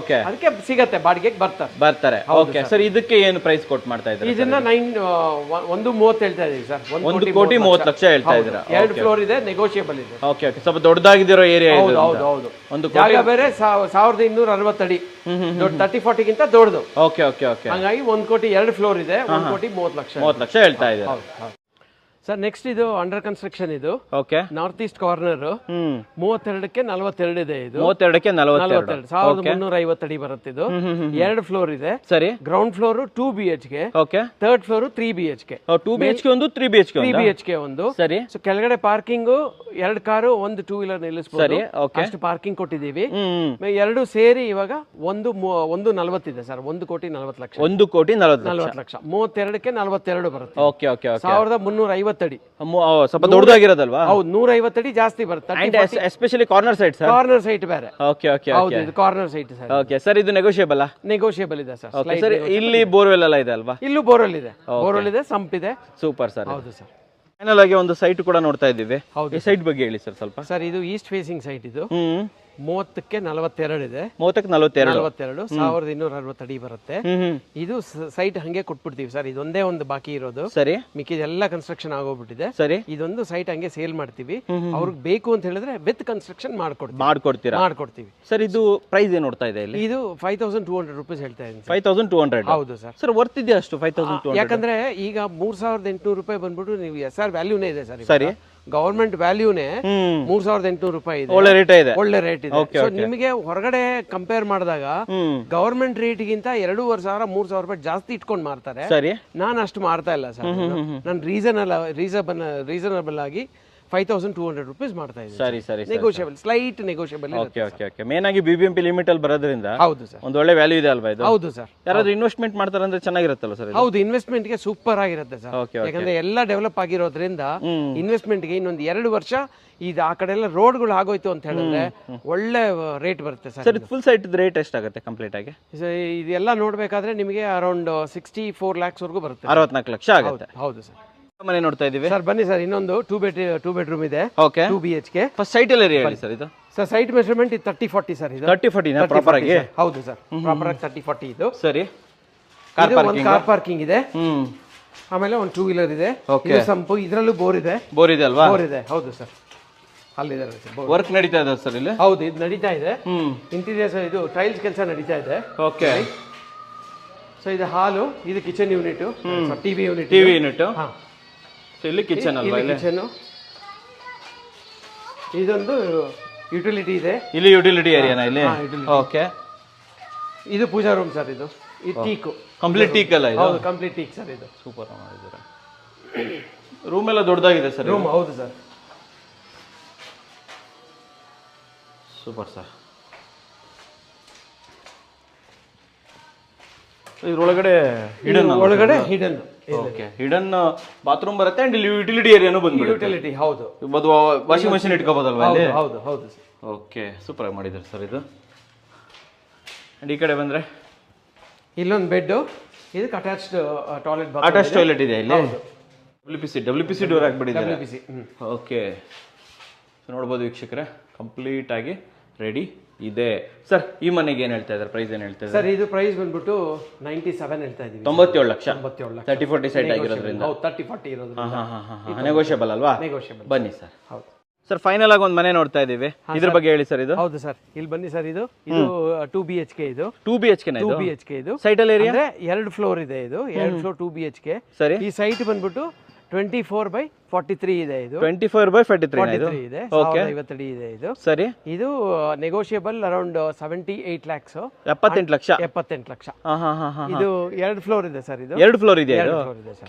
ಅದಕ್ಕೆ ಸಿಗತ್ತೆ, ಬಾಡಿಗೆಗೆ ಬರ್ತಾರೆ. ಓಕೆ ಸರ್, ಇದಕ್ಕೆ ಏನು ಪ್ರೈಸ್ ಕೊಟ್ ಮಾಡ್ತಾ ಇದ್ದಾರೆ? ಇದನ್ನ 1.30 ಹೇಳ್ತಾ ಇದೀವಿ ಸರ್. 1,30,00,000 ಹೇಳ್ತಾ ಇದ್ದೀರಾ. 2 ಫ್ಲೋರ್ ಇದೆ, ನೆಗೋಷಿಯಬಲ್ ಇದೆ. ಓಕೆ ಓಕೆ, ಸ್ವಲ್ಪ ದೊಡ್ಡದಾಗಿರೋ ಏರಿಯಾ ಇದೆ. ಹೌದು. ಒಂದು ಜಾಗ ಬೇರೆ 1260 ಅಡಿ, 30-40ಗಿಂತ ದೊಡ್ಡದು. Okay okay okay. ಹಾಗಾಗಿ 1 ಕೋಟಿ 2 ಫ್ಲೋರ್ ಇದೆ, 1,30,00,000 ಲಕ್ಷ ಹೇಳ್ತಾ ಇದ್ದಾರೆ ಸರ್. ನೆಕ್ಸ್ಟ್ ಇದು ಅಂಡರ್ ಕನ್ಸ್ಟ್ರಕ್ಷನ್. ಇದು ಓಕೆ, ನಾರ್ತ್ ಈಸ್ಟ್ ಕಾರ್ನರ್ 32ಕ್ಕೆ 42 ಇದೆ. ಇದು 32ಕ್ಕೆ 42, 1350 ಅಡಿ ಬರುತ್ತೆ. ಇದು 2 ಫ್ಲೋರ್ ಇದೆ. ಸರಿ, ground floor 2 BHK. Okay, third floor 3 BHK. 2 BHK ಒಂದು 3 BHK ಒಂದು. ಸರಿ, ಸೊ ಕೆಳಗಡೆ ಪಾರ್ಕಿಂಗ್ 2 ಕಾರು 1 2 ವೀಲರ್ ನಿಲ್ಲಿಸಬಹುದು. ಅಷ್ಟು ಪಾರ್ಕಿಂಗ್ ಕೊಟ್ಟಿದ್ದೀವಿ. 2 ಸೇರಿ ಇವಾಗ 1.40 ಇದೆ ಸರ್. 1,40,00,000. 1,40,00,000. 32ಕ್ಕೆ 42 ಬರುತ್ತೆ. Okay okay okay. 1350 ಅಡಿ. ಸ್ವಲ್ಪ ದೊಡ್ಡದಾಗಿರೋದಲ್ವಾ? ಹೌದು, 150 ಅಡಿ ಜಾಸ್ತಿ ಬರುತ್ತೆ. Especially corner site sir. Corner site ಬೇರೆ. ಓಕೆ ಓಕೆ ಹೌದು, ಇದು corner site sir. Okay sir, ಇದು ನೆಗೋಷಿಯಬಲ್ ಇದೆ ಸರ್. ಓಕೆ ಸರ್, ಇಲ್ಲಿ ಬೋರ್ವೆಲ್ ಎಲ್ಲ ಇದೆ ಅಲ್ವಾ? ಇಲ್ಲೂ ಬೋರ್ವೆಲ್ ಇದೆ, ಸಂಪ್ ಇದೆ. Super sir. ಹೌದು ಸರ್. ಫೈನಲ್ ಆಗಿ ಒಂದು ಸೈಟ್ ಕೂಡ ನೋಡ್ತಾ ಇದ್ದೀವಿ. ಈ ಸೈಟ್ ಬಗ್ಗೆ ಹೇಳಿ ಸರ್ ಸ್ವಲ್ಪ. ಸರ್ ಇದು ಈಸ್ಟ್ ಫೇಸಿಂಗ್ ಸೈಟ್. ಇದು 30ಕ್ಕೆ 42 ಇದೆ. 30ಕ್ಕೆ 42. 42 1260 ಅಡಿ ಬರುತ್ತೆ. ಇದು ಸೈಟ್ ಹಂಗೆ ಕೊಟ್ಬಿಡ್ತೀವಿ ಸರ್. ಇದೊಂದೇ ಒಂದು ಬಾಕಿ ಇರೋದು. ಸರಿ. ಮಿಕ್ಕಿದೆಲ್ಲ ಕನ್ಸ್ಟ್ರಕ್ಷನ್ ಆಗೋಗ್ಬಿಟ್ಟಿದೆ. ಸರಿ. ಇದೊಂದು ಸೈಟ್ ಹಂಗೆ ಸೇಲ್ ಮಾಡ್ತೀವಿ. ಅವ್ರಿಗೆ ಬೇಕು ಅಂತ ಹೇಳಿದ್ರೆ ವಿತ್ ಕನ್ಸ್ಟ್ರಕ್ಷನ್ ಮಾಡ್ಕೊಡ್ತೀವಿ ಸರ್. ಇದು ಪ್ರೈಸ್ ಏನು ನೋಡ್ತಾ ಇದೆ ಇಲ್ಲಿ? ಇದು 5200 ರೂಪೀಸ್ ಹೇಳ್ತಾ ಇದ್ದೀನಿ. 5200. ಹೌದು ಸರ್. ಸರ್ ವರ್ತ್ ಇದೆಯಾ ಅಷ್ಟು 5200? ಯಾಕಂದ್ರೆ ಈಗ 3800 ರೂಪಾಯಿ ಬಂದ್ಬಿಟ್ಟು ನೀವು SR ವ್ಯಾಲ್ಯೂನೇ ಇದೆ ಸರ್. ಸರಿ. ಗವರ್ಮೆಂಟ್ ವ್ಯಾಲ್ಯೂನೇ 3800 ರೂಪಾಯಿ ಇದೆ. ಒಳ್ಳೆ ರೇಟ್ ಇದೆ. ಒಳ್ಳೆ ರೇಟ್ ಇದೆ. ಸೊ ನಿಮಗೆ ಹೊರಗಡೆ ಕಂಪೇರ್ ಮಾಡಿದಾಗ ಗವರ್ಮೆಂಟ್ ರೇಟ್ಗಿಂತ 2500 3000 ರೂಪಾಯಿ ಜಾಸ್ತಿ ಇಟ್ಕೊಂಡು ಮಾರ್ತಾರೆ. ಸರಿ. ನಾನು ಅಷ್ಟು ಮಾರ್ತಾ ಇಲ್ಲ ಸರ್. ನಾನು ರೀಸನಬಲ್ ಆಗಿ 5200 ರೂಪೀಸ್ ಮಾಡ್ತಾ ಇದ್ದೀನಿ. ಸರಿ ಸರಿ. Negotiable, slight negotiable. Okay okay okay. Main ಆಗಿ BBMP ಲಿಮಿಟ್ ಅಲ್ಲಿ ಬರೋದ್ರಿಂದ ಹೌದು ಸರ್, ಒಂದು ಒಳ್ಳೆ ವ್ಯಾಲ್ಯೂ ಇದೆ ಅಲ್ವಾ ಇದು? ಹೌದು ಸರ್. ಯಾರಾದ್ರೂ ಇನ್ವೆಸ್ಟ್ಮೆಂಟ್ ಮಾಡ್ತಾರೆ ಅಂದ್ರೆ ಚೆನ್ನಾಗಿರುತ್ತಲ್ಲ ಸರ್? ಹೌದು, ಇನ್ವೆಸ್ಟ್ಮೆಂಟ್ ಗೆ ಸೂಪರ್ ಆಗಿರುತ್ತೆ ಸರ್. ಯಾಕಂದ್ರೆ ಎಲ್ಲ ಡೆವಲಪ್ ಆಗಿರೋದ್ರಿಂದ ಇನ್ವೆಸ್ಟ್ಮೆಂಟ್ ಗೆ ಇನ್ನೊಂದು 2 ವರ್ಷ ಇದು ಆ ಕಡೆ ಎಲ್ಲ ರೋಡ್ಗಳು ಆಗೋಯ್ತು ಅಂತ ಹೇಳಿದ್ರೆ ಒಳ್ಳೆ ರೇಟ್ ಬರುತ್ತೆ sir. Sir full site rate ಎಷ್ಟಾಗುತ್ತೆ ಕಂಪ್ಲೀಟ್ ಆಗಿ? ಇದೆಲ್ಲ ನೋಡ್ಬೇಕಾದ್ರೆ ನಿಮಗೆ ಅರೌಂಡ್ 64 lakhs ವರೆಗೂ ಬರುತ್ತೆ. 64 ಲಕ್ಷ ಆಗುತ್ತೆ. ಹೌದು ಸರ್. ಮನೆ ನೋಡ್ತಾ ಇದೀವಿ ಸರ್. ಬನ್ನಿ ಸರ್, ಇನ್ನೊಂದು 2 bedroom ಇದೆ. ಓಕೆ. 2 BHK. ಫಸ್ಟ್ ಸೈಟ್ ಎಲ್ಲ ಹೇಳಿ ಸರ್ ಇದು. ಸರ್ ಸೈಟ್ ಮೆಜರ್ಮೆಂಟ್ ಇದು 30-40 ಸರ್. ಇದು 30-40 ಪ್ರಾಪರ್ ಆಗಿ? ಹೌದು ಸರ್, ಪ್ರಾಪರ್ ಆಗಿ 30-40 ಇದು. ಸರಿ. ಒಂದು ಕಾರ್ ಪಾರ್ಕಿಂಗ್ ಇದೆ. ಆಮೇಲೆ ಒಂದು 2 wheeler ಇದೆ. ಇದು ಸಂಪು, ಇದರಲ್ಲೂ ಬೋರ್ ಇದೆ. ಬೋರ್ ಇದೆ ಅಲ್ವಾ? ಬೋರ್ ಇದೆ, ಹೌದು ಸರ್. ಅಲ್ಲಿದೆ ವರ್ಕ್ ನಡೀತಾ ಇದೆ ಸರ್ ಇಲ್ಲಿ? ಹೌದು, ಇದು ನಡೀತಾ ಇದೆ. ಇಂಟೀರಿಯರ್ಸ್ ಇದು ಟೈಲ್ಸ್ ಕೆಲಸ ನಡೀತಾ ಇದೆ. ಓಕೆ. ಸೊ ಇದು ಹಾಲು, ಇದು ಕಿಚನ್ ಯೂನಿಟ್, ಟಿವಿ ಯೂನಿಟ್. ಹಾ, ಇಲ್ಲಿ ಕಿಚನ್ ಅಲ್ವಾ? ಇಲ್ಲಿ ಕಿಚನ್. ಇದೊಂದು ಯುಟಿಲಿಟಿ ಇದೆ. ಇಲ್ಲಿ ಯುಟಿಲಿಟಿ ಏರಿಯಾನ ಇಲ್ಲಿ? ಓಕೆ. ಇದು ಪೂಜಾ ರೂಮ್ ಸರ್. ಇದು ಟೀಕ್, ಕಂಪ್ಲೀಟ್ ಟೀಕ್ ಅಲ್ಲ ಇದು? ಹೌದು, ಕಂಪ್ಲೀಟ್ ಟೀಕ್ ಸರ್. ಇದು ಸೂಪರ್ ಮಾಡಿದ್ದೀರಾ. ರೂಮ್ ಎಲ್ಲ ದೊಡ್ಡದಾಗಿದೆ ಸರ್? ರೂಮ್ ಹೌದು ಸರ್. Super sir. ಇದ್ರೊಳಗಡೆ ಒಳಗಡೆ ಹಿಡನ್. ಓಕೆ. ಹಿಡನ್ ಬಾತ್ರೂಮ್ ಬರುತ್ತೆ ಅಂಡ್ ಇಲ್ಲಿ ಯುಟಿಲಿಟಿ ಏರಿಯಾನು ಬಂದ್ಬಿಡುತ್ತೆ. ಯುಟಿಲಿಟಿ ಹೌದು. ವಾಷಿಂಗ್ ಮಷಿನ್ ಇಟ್ಕೋಬೋದಲ್ವಾ ಇಲ್ಲಿ? ಹೌದು ಹೌದು ಸರ್. ಓಕೆ, ಸೂಪರ್ ಆಗಿ ಮಾಡಿದ್ದಾರೆ ಸರ್ ಇದು. ಅಂಡ್ ಈ ಕಡೆ ಬಂದ್ರೆ ಇಲ್ಲೊಂದು ಬೆಡ್, ಇದಕ್ಕೆ ಅಟ್ಯಾಚ್ಡ್ ಟಾಯ್ಲೆಟ್. ಅಟ್ಯಾಚ್ ಟಾಯ್ಲೆಟ್ ಇದೆ ಇಲ್ಲಿ. WPC ಡೋರ್ ಹಾಕ್ಬಿಟ್ಟಿದ್ದಾರೆ. ಓಕೆ. ನೋಡ್ಬೋದು ವೀಕ್ಷಕರೇ, ಕಂಪ್ಲೀಟ್ ಆಗಿ ರೆಡಿ ಇದೆ. ಸರ್ ಈ ಮನೆಗೆ ಏನ್ ಹೇಳ್ತಾ ಇದ್ದಾರೆ? ಪ್ರೈಸ್ ಏನ್ ಹೇಳ್ತಾ ಇದ್ದಾರೆ ಸರ್? ಇದು ಪ್ರೈಸ್ ಬಂದ್ಬಿಟ್ಟು 97 ಹೇಳ್ತಾ ಇದೀವಿ. 97 ಲಕ್ಷ. 30-40 ಸೈಟ್ ಆಗಿರೋದ್ರಿಂದ. ಹೌದು, 30-40 ಇರೋದ್ರಿಂದ ನೆಗೋಷಿಯಬಲ್ ಅಲ್ವಾ? ನೆಗೋಷಿಯಬಲ್. ಬನ್ನಿ ಸರ್. ಹೌದು ಸರ್, ಫೈನಲ್ ಆಗಿ ಒಂದು ಮನೆ ನೋಡ್ತಾ ಇದೀವಿ, ಇದ್ರ ಬಗ್ಗೆ ಹೇಳಿ ಸರ್. ಇದು ಹೌದು ಸರ್, ಇಲ್ಲಿ ಬನ್ನಿ ಸರ್. ಇದು 2 BHK. ಇದು 2 BHK. 2 BHK. ಇದು ಸೈಟ್ ಅಲ್ಲಿ ಏರಿಯಾ 2 ಫ್ಲೋರ್ ಇದೆ. ಇದು 2 ಫ್ಲೋರ್ 2 BHK. ಸರಿ. ಈ ಸೈಟ್ ಬಂದ್ಬಿಟ್ಟು 24/43 ಇದೆ. ಇದು 24/43 ಇದೆ. 50 ಅಡಿ ಇದೆ ಇದು. ಸರಿ. ಇದು negotiable around 78 lakhs. 78 lakh. 78 lakh. ಇದು 2 ಫ್ಲೋರ್ ಇದೆ ಸರ್. ಇದು 2 ಫ್ಲೋರ್ ಇದೆ.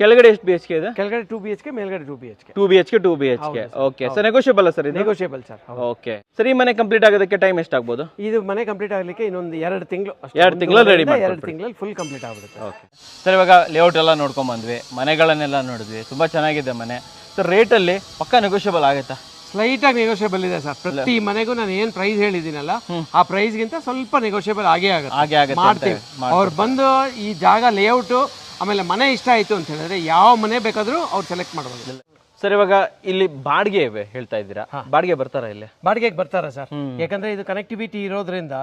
ಕೆಳಗಡೆ ಎಷ್ಟು BHK ಇದೆ? ಕೆಳಗಡೆ 2 BHK, ಮೇಲ್ಗಡೆ 2 BHK. 2 BHK. Okay sir, negotiable sir ಇದು? Negotiable sir. ಓಕೆ ಸರ್, ಈ ಮನೆ ಕಂಪ್ಲೀಟ್ ಆಗೋದಕ್ಕೆ ಟೈಮ್ ಎಷ್ಟಾಗಬಹುದು? ಇದು ಮನೆ ಕಂಪ್ಲೀಟ್ ಆಗಲಿಕ್ಕೆ ಇನ್ನೊಂದು 2 ತಿಂಗಳು. 2 ತಿಂಗಳಲ್ಲಿ ರೆಡಿ ಮಾಡಿ? 2 ತಿಂಗಳಲ್ಲಿ ಫುಲ್ ಕಂಪ್ಲೀಟ್ ಆಗುತ್ತೆ. ಓಕೆ ಸರ್, ಇವಾಗ ಲೇಔಟ್ ಎಲ್ಲ ನೋಡ್ಕೊಂಡ್ ಬಂದ್ವಿ, ಮನೆಗಳನ್ನೆಲ್ಲ ನೋಡಿದ್ವಿ, ತುಂಬಾ ಚೆನ್ನಾಗಿದೆ ಮನೆ. ಸರ್ ರೇಟ್ ಅಲ್ಲಿ ಪಕ್ಕಾ ನೆಗೋಷಿಯಬಲ್ ಆಗುತ್ತಾ? ಸ್ಲೈಟ್ ಆಗಿ ನೆಗೋಷಿಯಬಲ್ ಇದೆ ಸರ್. ಪ್ರತಿ ಮನೆಗೂ ನಾನು ಏನ್ ಪ್ರೈಸ್ ಹೇಳಿದ್ದೀನಲ್ಲ ಆ ಪ್ರೈಸ್ ಗಿಂತ ಸ್ವಲ್ಪ ನೆಗೋಷಿಯಬಲ್ ಆಗೇ ಆಗುತ್ತೆ. ಮಾಡ್ತೀವಿ. ಅವ್ರು ಬಂದು ಈ ಜಾಗ ಲೇಔಟ್ ಆಮೇಲೆ ಮನೆ ಇಷ್ಟ ಆಯ್ತು ಅಂತ ಹೇಳಿದ್ರೆ ಯಾವ ಮನೆ ಬೇಕಾದ್ರೂ ಅವ್ರು ಸೆಲೆಕ್ಟ್ ಮಾಡಬಹುದು. ಸರ್, ಇವಾಗ ಇಲ್ಲಿ ಬಾಡಿಗೆ ಹೇಳ್ತಾ ಇದ್ದೀರಾ, ಬಾಡಿಗೆ ಬರ್ತಾರಾ? ಇಲ್ಲಿ ಬಾಡಿಗೆಗೆ ಬರ್ತಾರ ಸರ್. ಯಾಕಂದ್ರೆ ಇದು ಕನೆಕ್ಟಿವಿಟಿ ಇರೋದ್ರಿಂದ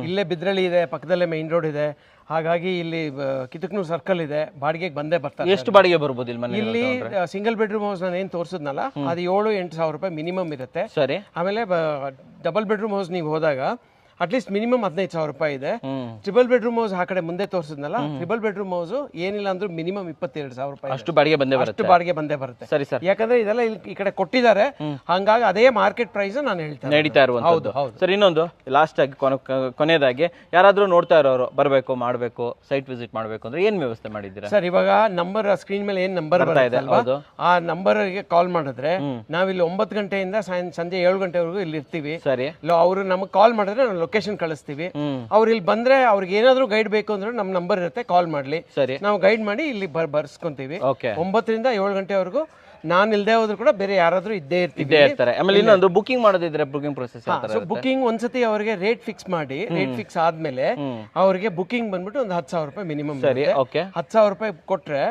ಇಲ್ಲೇ ಬಿದ್ರಳ್ಳಿ ಇದೆ, ಪಕ್ಕದಲ್ಲೇ ಮೈನ್ ರೋಡ್ ಇದೆ. ಹಾಗಾಗಿ ಇಲ್ಲಿ ಕಿತಕ್ನೂರ್ ಸರ್ಕಲ್ ಇದೆ, ಬಾಡಿಗೆಗೆ ಬಂದೇ ಬರ್ತಾರೆ. ಎಷ್ಟು ಬಾಡಿಗೆ ಬರ್ಬೋದು ಇಲ್ಲಿ? ಇಲ್ಲಿ ಸಿಂಗಲ್ ಬೆಡ್ರೂಮ್ ಹೌಸ್ ನಾನು ಏನ್ ತೋರಿಸಿದ್ನಲ್ಲ ಅದು 7-8 ಸಾವಿರ ರೂಪಾಯಿ ಮಿನಿಮಮ್ ಇರುತ್ತೆ. ಸರಿ. ಆಮೇಲೆ ಡಬಲ್ ಬೆಡ್ರೂಮ್ ಹೌಸ್ ನೀವು ಹೋದಾಗ ಅಟ್ಲೀಸ್ಟ್ ಮಿನಿಮಮ್ 15,000 ರೂಪಾಯಿ ಇದೆ. ಟ್ರಿಬಲ್ ಬೆಡ್ರೂಮ್ ಹೌಸ್ ಆ ಕಡೆ ಮುಂದೆ ತೋರಿಸಿದ್ನಲ್ಲ, ಟ್ರಿಬಲ್ ಬೆಡ್ರೂಮ್ ಹೌಸ್ ಏನಿಲ್ಲ ಅಂದ್ರೂ ಮಿನಿಮಮ್ 22,000 ರೂಪಾಯಿ. ಅಷ್ಟು ಬಾಡಿಗೆ ಬಂದೇ ಬರುತ್ತೆ. ಅಷ್ಟು ಬಾಡಿಗೆ ಬಂದೇ ಬರುತ್ತೆ. ಸರಿ ಸರ್. ಯಾಕಂದ್ರೆ ಇದೆಲ್ಲ ಈ ಕಡೆ ಕೊಟ್ಟಿದ್ದಾರೆ, ಹಂಗಾಗಿ ಅದೇ ಮಾರ್ಕೆಟ್ ಪ್ರೈಸ್ ನಾನು ಹೇಳ್ತೇನೆ, ನಡೀತಾ ಇರುವಂತದ್ದು. ಸರ್, ಇನ್ನೊಂದು ಲಾಸ್ಟ್ ಆಗಿ ಕೊನೆಯದಾಗಿ ಯಾರಾದ್ರೂ ನೋಡ್ತಾ ಇರೋರು ಬರಬೇಕು, ಮಾಡಬೇಕು, ಸೈಟ್ ವಿಸಿಟ್ ಮಾಡಬೇಕು ಅಂದ್ರೆ ಏನ್ ವ್ಯವಸ್ಥೆ ಮಾಡಿದ್ದೀರಾ ಸರ್? ಇವಾಗ ನಂಬರ್ ಸ್ಕ್ರೀನ್ ಮೇಲೆ ಏನ್ ನಂಬರ್ ಬರ್ತಾ ಇದೆ ಆ ನಂಬರ್ ಗೆ ಕಾಲ್ ಮಾಡಿದ್ರೆ ನಾವಿಲ್ಲಿ 9 ಗಂಟೆಯಿಂದ ಸಂಜೆ 7 ಗಂಟೆವರೆಗೂ ಇಲ್ಲಿ ಇರ್ತೀವಿ. ಸರಿ. ಅವರು ನಮಗೆ ಕಾಲ್ ಮಾಡಿದ್ರೆ ಲೊಕೇಶನ್ ಕಳಿಸ್ತೀವಿ. ಅವ್ರು ಇಲ್ಲಿ ಬಂದ್ರೆ ಅವ್ರಿಗೆ ಏನಾದ್ರು ಗೈಡ್ ಬೇಕು ಅಂದ್ರೆ ನಮ್ ನಂಬರ್ ಇರುತ್ತೆ, ಕಾಲ್ ಮಾಡ್ಲಿ. ಸರಿ. ನಾವು ಗೈಡ್ ಮಾಡಿ ಇಲ್ಲಿ ಬರ್ಸ್ಕೊಂತೀವಿ. 9 ರಿಂದ 7 ಗಂಟೆವರೆಗೂ ನಾನು ಇಲ್ಲದೆ ಹೋದ್ರು ಕೂಡ ಬೇರೆ ಯಾರಾದ್ರೂ ಇದ್ದೇ ಇದ್ದೇ ಇರ್ತಾರೆ. ಆಮೇಲೆ ಇನ್ನೊಂದು ಬುಕಿಂಗ್ ಮಾಡೋದಿದ್ರೆ ಬುಕಿಂಗ್ ಪ್ರೊಸೆಸ್ ಬುಕಿಂಗ್ ಒಂದ್ಸತಿ ಅವರಿಗೆ ರೇಟ್ ಫಿಕ್ಸ್ ಮಾಡಿ ರೇಟ್ ಫಿಕ್ಸ್ ಆದ್ಮೇಲೆ ಅವರಿಗೆ ಬುಕಿಂಗ್ ಬಂದ್ಬಿಟ್ಟು ಒಂದು 10,000 ರೂಪಾಯಿ ಮಿನಿಮಮ್. ಸರಿ, ಓಕೆ. 10,000 ರೂಪಾಯಿ ಕೊಟ್ರೆ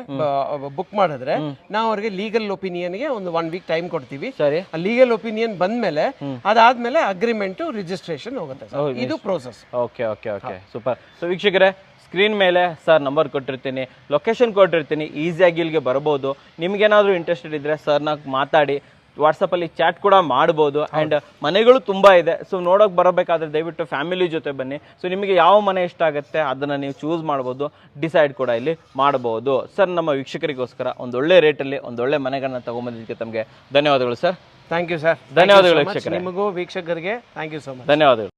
ಬುಕ್ ಮಾಡಿದ್ರೆ ನಾವು ಅವ್ರಿಗೆ ಲೀಗಲ್ ಒಪಿನಿಯನ್ ಗೆ ಒಂದು 1 ವೀಕ್ ಟೈಮ್ ಕೊಡ್ತೀವಿ. ಸರಿ, ಲೀಗಲ್ ಒಪಿನಿಯನ್ ಬಂದ್ಮೇಲೆ ಅದಾದ್ಮೇಲೆ ಅಗ್ರಿಮೆಂಟ್ ರಿಜಿಸ್ಟ್ರೇಷನ್ ಹೋಗುತ್ತೆ. ಇದು process. Okay okay okay, super. So ವೀಕ್ಷಕರೇ, ಸ್ಕ್ರೀನ್ ಮೇಲೆ ಸರ್ ನಂಬರ್ ಕೊಟ್ಟಿರ್ತೀನಿ, ಲೊಕೇಶನ್ ಕೊಟ್ಟಿರ್ತೀನಿ, ಈಸಿಯಾಗಿ ಇಲ್ಲಿಗೆ ಬರ್ಬೋದು. ನಿಮ್ಗೇನಾದರೂ ಇಂಟ್ರೆಸ್ಟೆಡ್ ಇದ್ದರೆ ಸರ್ನ ಮಾತಾಡಿ, ವಾಟ್ಸಪ್ಪಲ್ಲಿ ಚಾಟ್ ಕೂಡ ಮಾಡ್ಬೋದು. ಆ್ಯಂಡ್ ಮನೆಗಳು ತುಂಬ ಇದೆ. ಸೊ ನೋಡೋಕೆ ಬರಬೇಕಾದ್ರೆ ದಯವಿಟ್ಟು ಫ್ಯಾಮಿಲಿ ಜೊತೆ ಬನ್ನಿ. ಸೊ ನಿಮಗೆ ಯಾವ ಮನೆ ಇಷ್ಟ ಆಗುತ್ತೆ ಅದನ್ನು ನೀವು ಚೂಸ್ ಮಾಡ್ಬೋದು, ಡಿಸೈಡ್ ಕೂಡ ಇಲ್ಲಿ ಮಾಡ್ಬೋದು. ಸರ್, ನಮ್ಮ ವೀಕ್ಷಕರಿಗೋಸ್ಕರ ಒಂದೊಳ್ಳೆ ರೇಟಲ್ಲಿ ಒಂದೊಳ್ಳೆ ಮನೆಗಳನ್ನ ತೊಗೊಂಬಂದಿದ್ದಕ್ಕೆ ತಮಗೆ ಧನ್ಯವಾದಗಳು ಸರ್. Thank you sir. ಧನ್ಯವಾದಗಳು ವೀಕ್ಷಕರೇ. ನಿಮಗೂ ವೀಕ್ಷಕರಿಗೆ ಥ್ಯಾಂಕ್ ಯು ಸೊ ಮಚ್. ಧನ್ಯವಾದಗಳು.